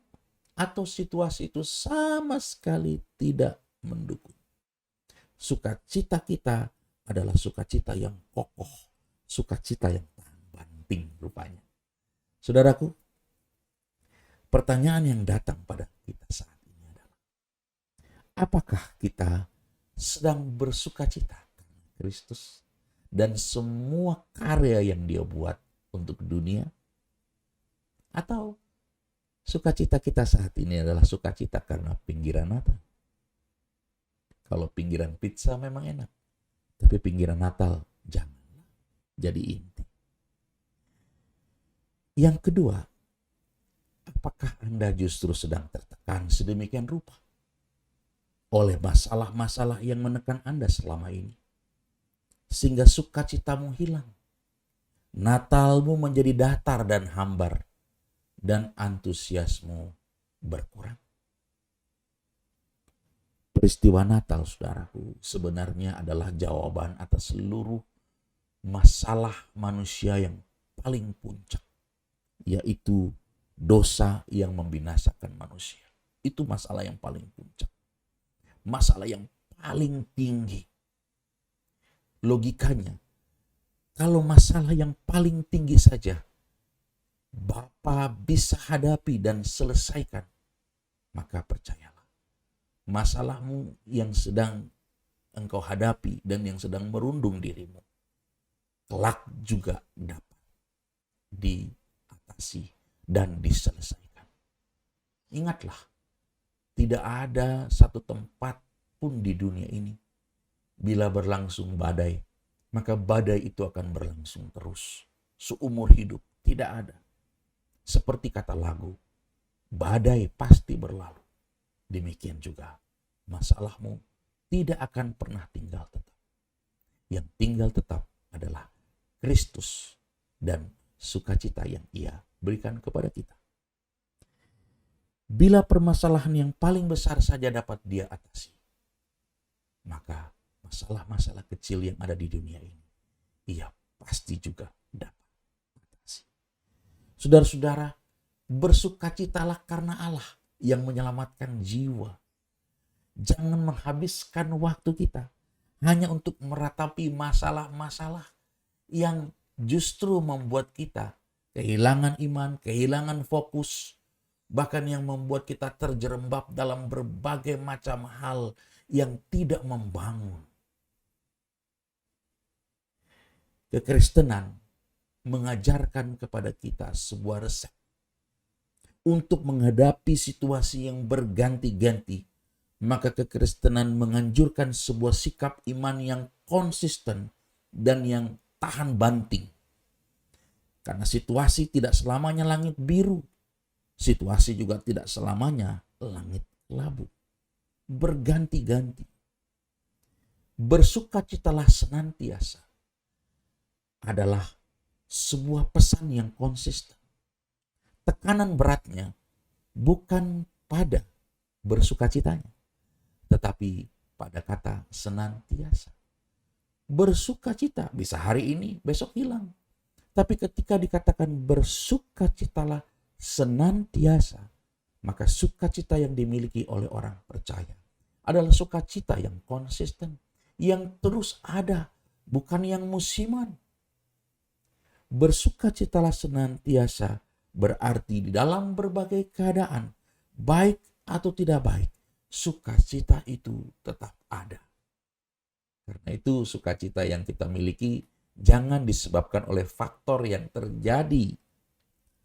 atau situasi itu sama sekali tidak mendukung. Sukacita kita adalah sukacita yang kokoh, sukacita yang tahan banting rupanya. Saudaraku, pertanyaan yang datang pada kita saat ini adalah, apakah kita sedang bersukacita karena Kristus dan semua karya yang Dia buat untuk dunia? Atau sukacita kita saat ini adalah sukacita karena pinggiran Natal? Kalau pinggiran pizza memang enak, tapi pinggiran Natal janganlah jadi inti. Yang kedua, apakah Anda justru sedang tertekan sedemikian rupa oleh masalah-masalah yang menekan Anda selama ini, sehingga sukacitamu hilang, Natalmu menjadi datar dan hambar, dan antusiasmu berkurang? Peristiwa Natal, saudaraku, sebenarnya adalah jawaban atas seluruh masalah manusia yang paling puncak, yaitu dosa yang membinasakan manusia. Itu masalah yang paling puncak. Masalah yang paling tinggi. Logikanya, kalau masalah yang paling tinggi saja Bapa bisa hadapi dan selesaikan, maka percayalah, masalahmu yang sedang engkau hadapi dan yang sedang merundung dirimu, kelak juga dapat diatasi dan diselesaikan. Ingatlah, tidak ada satu tempat pun di dunia ini, bila berlangsung badai, maka badai itu akan berlangsung terus, seumur hidup. Tidak ada. Seperti kata lagu, badai pasti berlalu. Demikian juga masalahmu tidak akan pernah tinggal tetap. Yang tinggal tetap adalah Kristus dan sukacita yang Ia berikan kepada kita. Bila permasalahan yang paling besar saja dapat Dia atasi, maka masalah-masalah kecil yang ada di dunia ini Ia pasti juga dapat atasi. Saudara-saudara, Bersukacitalah karena Allah yang menyelamatkan jiwa. Jangan menghabiskan waktu kita hanya untuk meratapi masalah-masalah yang justru membuat kita kehilangan iman, kehilangan fokus, bahkan yang membuat kita terjerembab dalam berbagai macam hal yang tidak membangun. Kekristenan mengajarkan kepada kita sebuah resep untuk menghadapi situasi yang berganti-ganti. Maka kekristenan menganjurkan sebuah sikap iman yang konsisten dan yang tahan banting. Karena situasi tidak selamanya langit biru. Situasi juga tidak selamanya langit labu. Berganti-ganti. Bersukacitalah senantiasa adalah sebuah pesan yang konsisten. Tekanan beratnya bukan pada bersukacitanya, tetapi pada kata senantiasa. Bersukacita bisa hari ini, besok hilang. Tapi ketika dikatakan bersukacitalah senantiasa, maka sukacita yang dimiliki oleh orang percaya adalah sukacita yang konsisten, yang terus ada, bukan yang musiman. Bersukacitalah senantiasa berarti di dalam berbagai keadaan, baik atau tidak baik, sukacita itu tetap ada. Karena itu sukacita yang kita miliki jangan disebabkan oleh faktor yang terjadi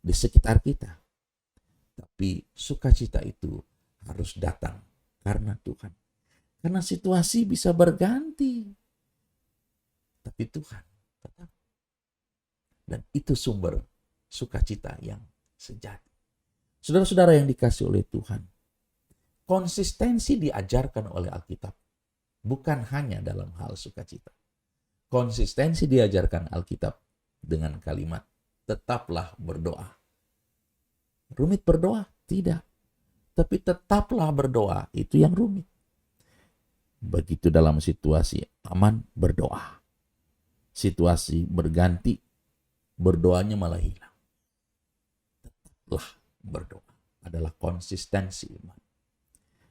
di sekitar kita. Tapi sukacita itu harus datang karena Tuhan. Karena situasi bisa berganti. Tapi Tuhan tetap. Dan itu sumber sukacita yang sejati. Saudara-saudara yang dikasih oleh Tuhan, konsistensi diajarkan oleh Alkitab. Bukan hanya dalam hal sukacita. Konsistensi diajarkan Alkitab dengan kalimat, tetaplah berdoa. Rumit berdoa? Tidak. Tapi tetaplah berdoa, itu yang rumit. Begitu dalam situasi aman, berdoa. Situasi berganti, berdoanya malah hilang. Tetaplah berdoa adalah konsistensi iman.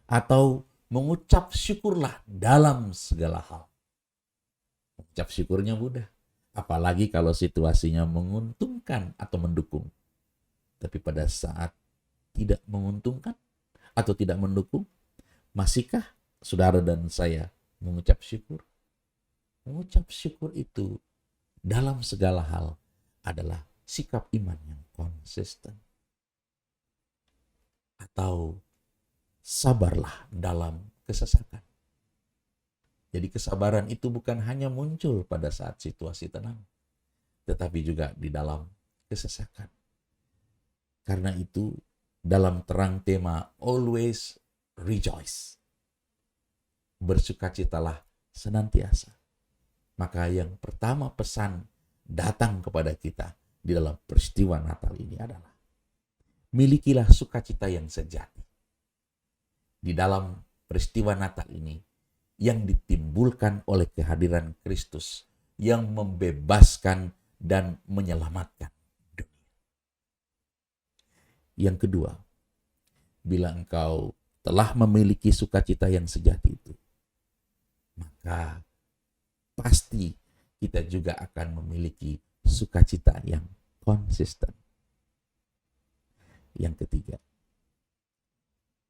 Atau mengucap syukurlah dalam segala hal. Mengucap syukurnya mudah. Apalagi kalau situasinya menguntungkan atau mendukung. Tapi pada saat tidak menguntungkan atau tidak mendukung, masihkah saudara dan saya mengucap syukur? Mengucap syukur itu dalam segala hal adalah sikap iman yang konsisten. Atau sabarlah dalam kesesakan. Jadi kesabaran itu bukan hanya muncul pada saat situasi tenang, tetapi juga di dalam kesesakan. Karena itu dalam terang tema always rejoice, bersukacitalah senantiasa. Maka yang pertama pesan datang kepada kita di dalam peristiwa Natal ini adalah milikilah sukacita yang sejati. Di dalam peristiwa Natal ini yang ditimbulkan oleh kehadiran Kristus yang membebaskan dan menyelamatkan dunia. Yang kedua, bila engkau telah memiliki sukacita yang sejati itu, maka pasti kita juga akan memiliki sukacita yang konsisten. Yang ketiga,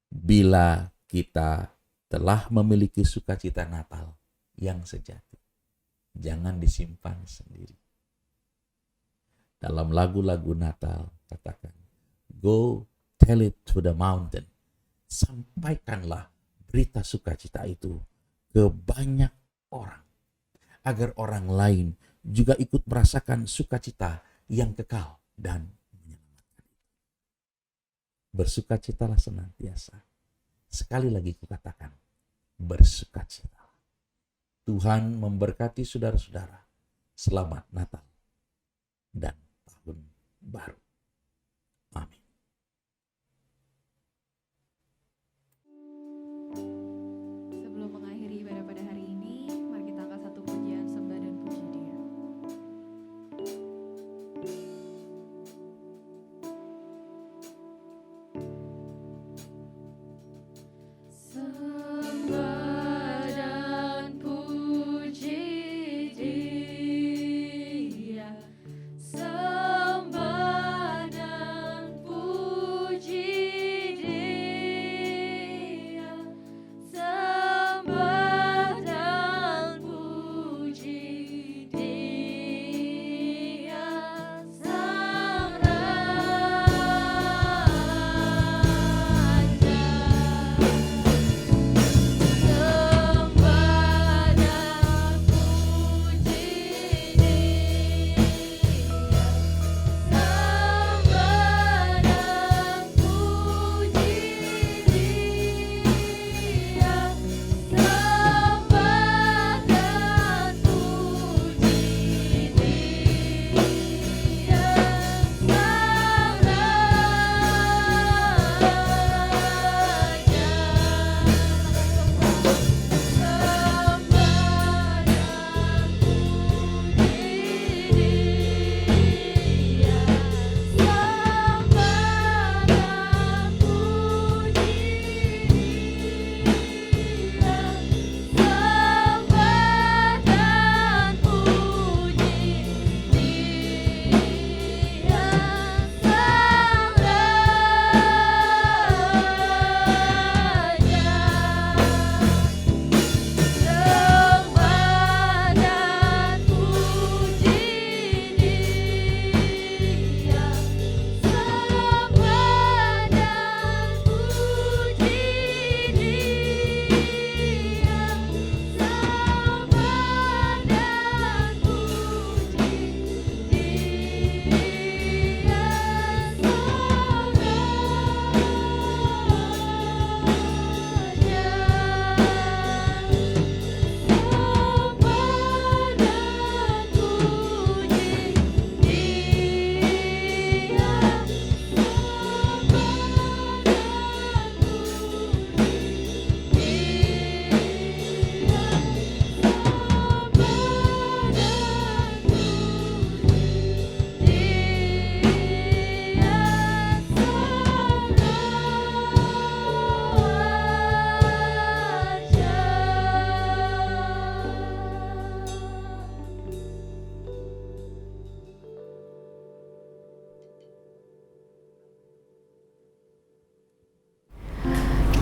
bila kita telah memiliki sukacita Natal yang sejati, jangan disimpan sendiri. Dalam lagu-lagu Natal katakan, go tell it to the mountain. Sampaikanlah berita sukacita itu ke banyak orang, agar orang lain juga ikut merasakan sukacita yang kekal dan menyelamatkan. Bersukacitalah senantiasa. Sekali lagi kukatakan, bersukacitalah. Tuhan memberkati saudara-saudara. Selamat Natal dan Tahun Baru. Amin. Sebelum mengakhiri ibadah pada hari ini, mari kita angkat satu pujian sembah dan puji Dia.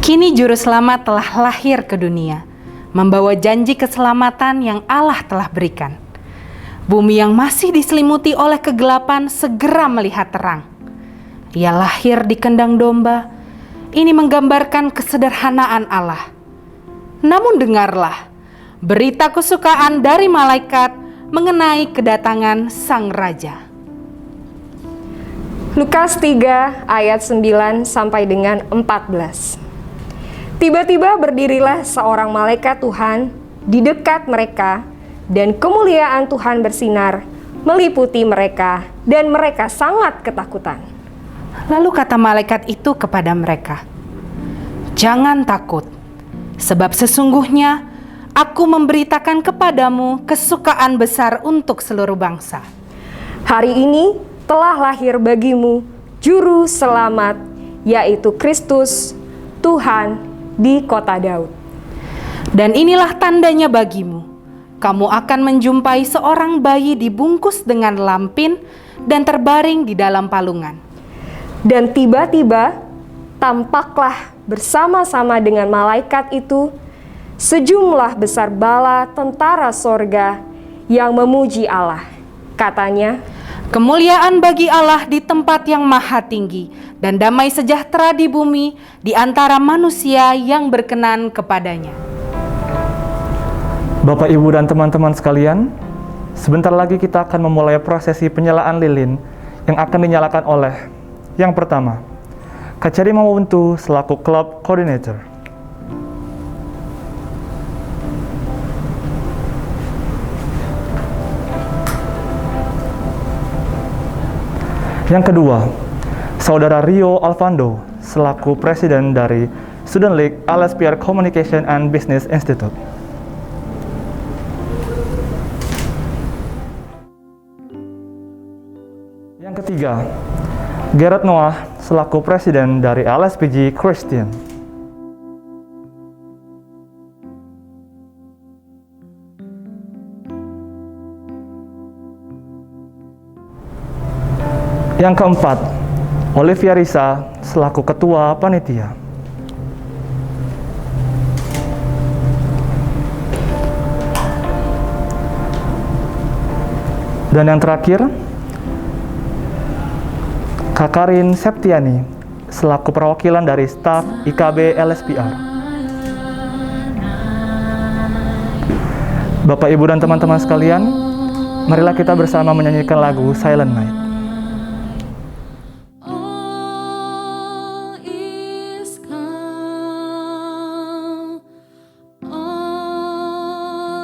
Kini Juru Selamat telah lahir ke dunia, membawa janji keselamatan yang Allah telah berikan. Bumi yang masih diselimuti oleh kegelapan segera melihat terang. Ia lahir di kandang domba. Ini menggambarkan kesederhanaan Allah. Namun dengarlah, berita kesukaan dari malaikat mengenai kedatangan Sang Raja. Lukas 3 ayat 9 sampai dengan 14. Tiba-tiba berdirilah seorang malaikat Tuhan di dekat mereka, dan kemuliaan Tuhan bersinar meliputi mereka, dan mereka sangat ketakutan. Lalu kata malaikat itu kepada mereka, "Jangan takut, sebab sesungguhnya aku memberitakan kepadamu kesukaan besar untuk seluruh bangsa. Hari ini telah lahir bagimu Juru Selamat, yaitu Kristus Tuhan di kota Daud. Dan inilah tandanya bagimu, kamu akan menjumpai seorang bayi dibungkus dengan lampin dan terbaring di dalam palungan." Dan tiba-tiba tampaklah bersama-sama dengan malaikat itu sejumlah besar bala tentara sorga yang memuji Allah. Katanya, "Kemuliaan bagi Allah di tempat yang maha tinggi, dan damai sejahtera di bumi di antara manusia yang berkenan kepadanya." Bapak, Ibu, dan teman-teman sekalian, sebentar lagi kita akan memulai prosesi penyalaan lilin yang akan dinyalakan oleh yang pertama, Kak Ceri Mamuntu selaku Club Coordinator. Yang kedua, Saudara Rio Alvando selaku Presiden dari Student League LSPR Communication and Business Institute. Yang ketiga, Gareth Noah selaku Presiden dari LSPG Christian. Yang keempat, Olivia Risa selaku Ketua Panitia. Dan yang terakhir, Kak Karin Septiani selaku perwakilan dari staf IKB LSPR. Bapak, Ibu, dan teman-teman sekalian, marilah kita bersama menyanyikan lagu Silent Night. Holy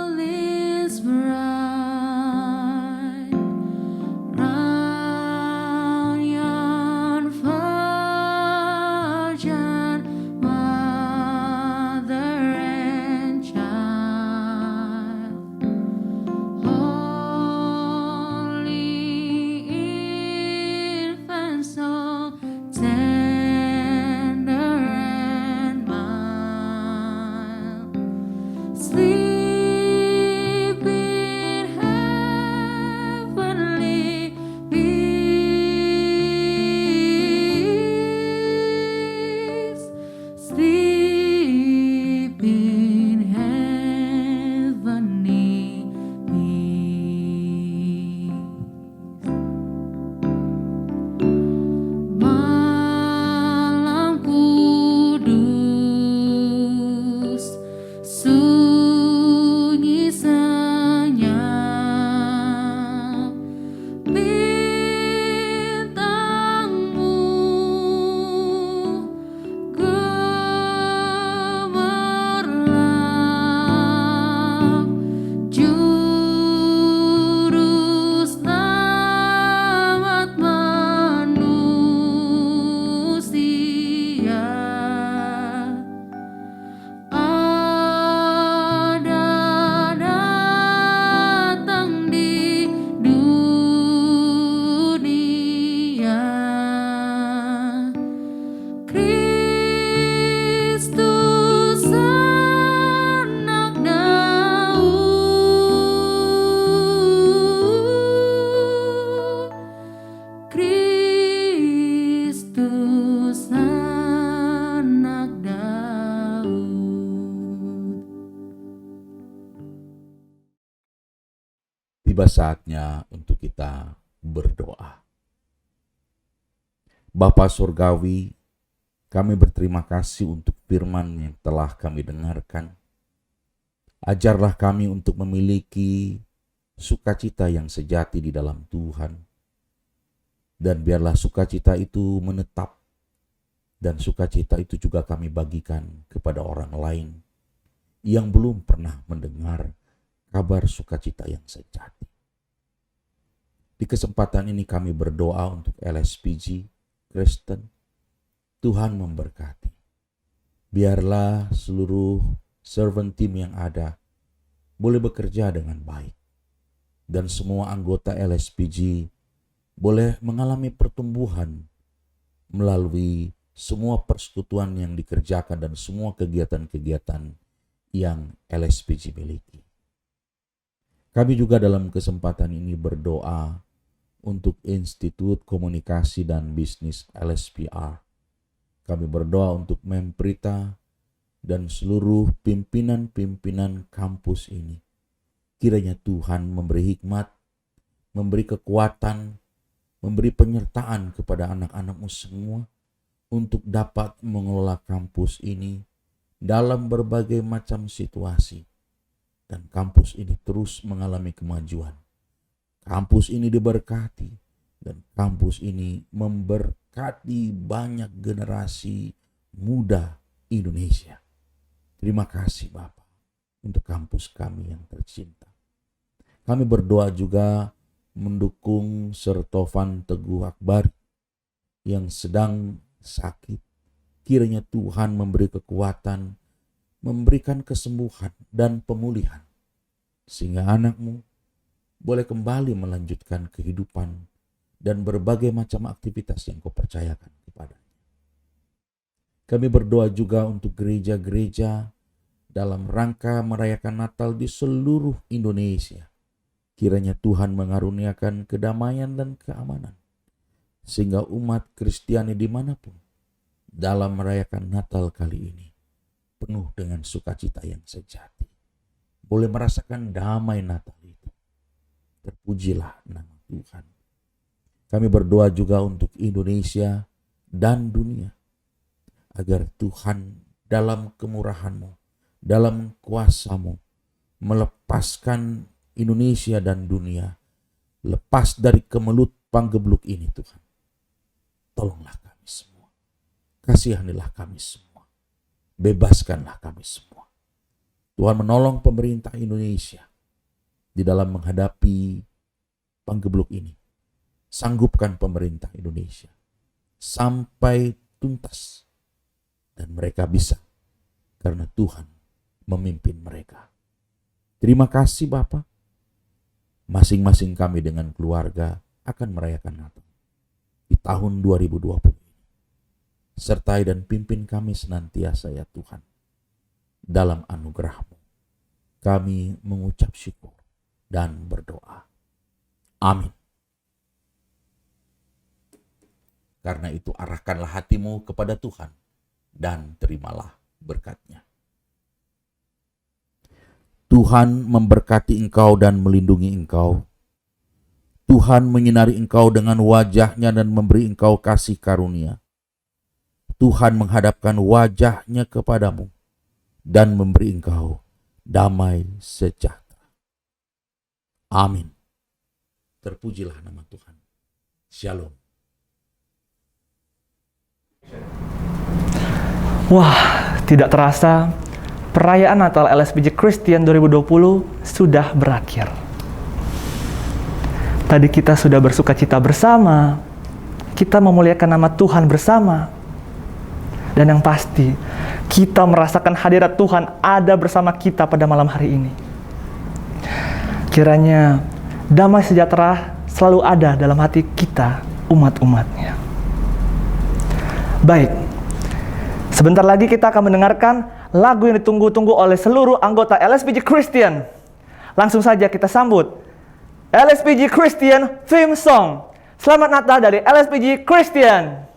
tiba saatnya untuk kita berdoa. Bapa Surgawi, kami berterima kasih untuk firman yang telah kami dengarkan. Ajarlah kami untuk memiliki sukacita yang sejati di dalam Tuhan. Dan biarlah sukacita itu menetap. Dan sukacita itu juga kami bagikan kepada orang lain yang belum pernah mendengar kabar sukacita yang sejati. Di kesempatan ini kami berdoa untuk LSPG Kristen. Tuhan memberkati. Biarlah seluruh servant team yang ada boleh bekerja dengan baik. Dan semua anggota LSPG boleh mengalami pertumbuhan melalui semua persekutuan yang dikerjakan dan semua kegiatan-kegiatan yang LSPG miliki. Kami juga dalam kesempatan ini berdoa untuk Institut Komunikasi dan Bisnis LSPR. Kami berdoa untuk Memprita dan seluruh pimpinan-pimpinan kampus ini. Kiranya Tuhan memberi hikmat, memberi kekuatan, memberi penyertaan kepada anak-anak-Mu semua untuk dapat mengelola kampus ini dalam berbagai macam situasi. Dan kampus ini terus mengalami kemajuan. Kampus ini diberkati dan kampus ini memberkati banyak generasi muda Indonesia. Terima kasih Bapak untuk kampus kami yang tercinta. Kami berdoa juga mendukung Sertovan Teguh Akbar yang sedang sakit. Kiranya Tuhan memberi kekuatan, memberikan kesembuhan dan pemulihan, sehingga anak-Mu boleh kembali melanjutkan kehidupan dan berbagai macam aktivitas yang Kau percayakan kepadanya. Kami berdoa juga untuk gereja-gereja dalam rangka merayakan Natal di seluruh Indonesia. Kiranya Tuhan mengaruniakan kedamaian dan keamanan, sehingga umat Kristiani dimanapun dalam merayakan Natal kali ini penuh dengan sukacita yang sejati. Boleh merasakan damai Natal itu. Terpujilah nama Tuhan. Kami berdoa juga untuk Indonesia dan dunia, agar Tuhan dalam kemurahan-Mu, dalam kuasa-Mu, melepaskan Indonesia dan dunia lepas dari kemelut panggebluk ini Tuhan. Tolonglah kami semua. Kasihanilah kami semua. Bebaskanlah kami semua. Tuhan menolong pemerintah Indonesia di dalam menghadapi panggebluk ini. Sanggupkan pemerintah Indonesia sampai tuntas. Dan mereka bisa karena Tuhan memimpin mereka. Terima kasih Bapa. Masing-masing kami dengan keluarga akan merayakan Natal di tahun 2020 ini. Sertai dan pimpin kami senantiasa ya Tuhan. Dalam anugerah-Mu kami mengucap syukur dan berdoa. Amin. Karena itu arahkanlah hatimu kepada Tuhan dan terimalah berkat-Nya. Tuhan memberkati engkau dan melindungi engkau. Tuhan menyinari engkau dengan wajah-Nya dan memberi engkau kasih karunia. Tuhan menghadapkan wajah-Nya kepadamu dan memberi engkau damai sejahtera. Amin. Terpujilah nama Tuhan. Shalom. Wah, tidak terasa perayaan Natal LSPG Christian 2020 sudah berakhir. Tadi kita sudah bersukacita bersama, kita memuliakan nama Tuhan bersama, dan yang pasti kita merasakan hadirat Tuhan ada bersama kita pada malam hari ini. Kiranya damai sejahtera selalu ada dalam hati kita, umat-umat-Nya. Baik, sebentar lagi kita akan mendengarkan lagu yang ditunggu-tunggu oleh seluruh anggota LSPG Christian. Langsung saja kita sambut LSPG Christian Theme Song. Selamat Natal dari LSPG Christian.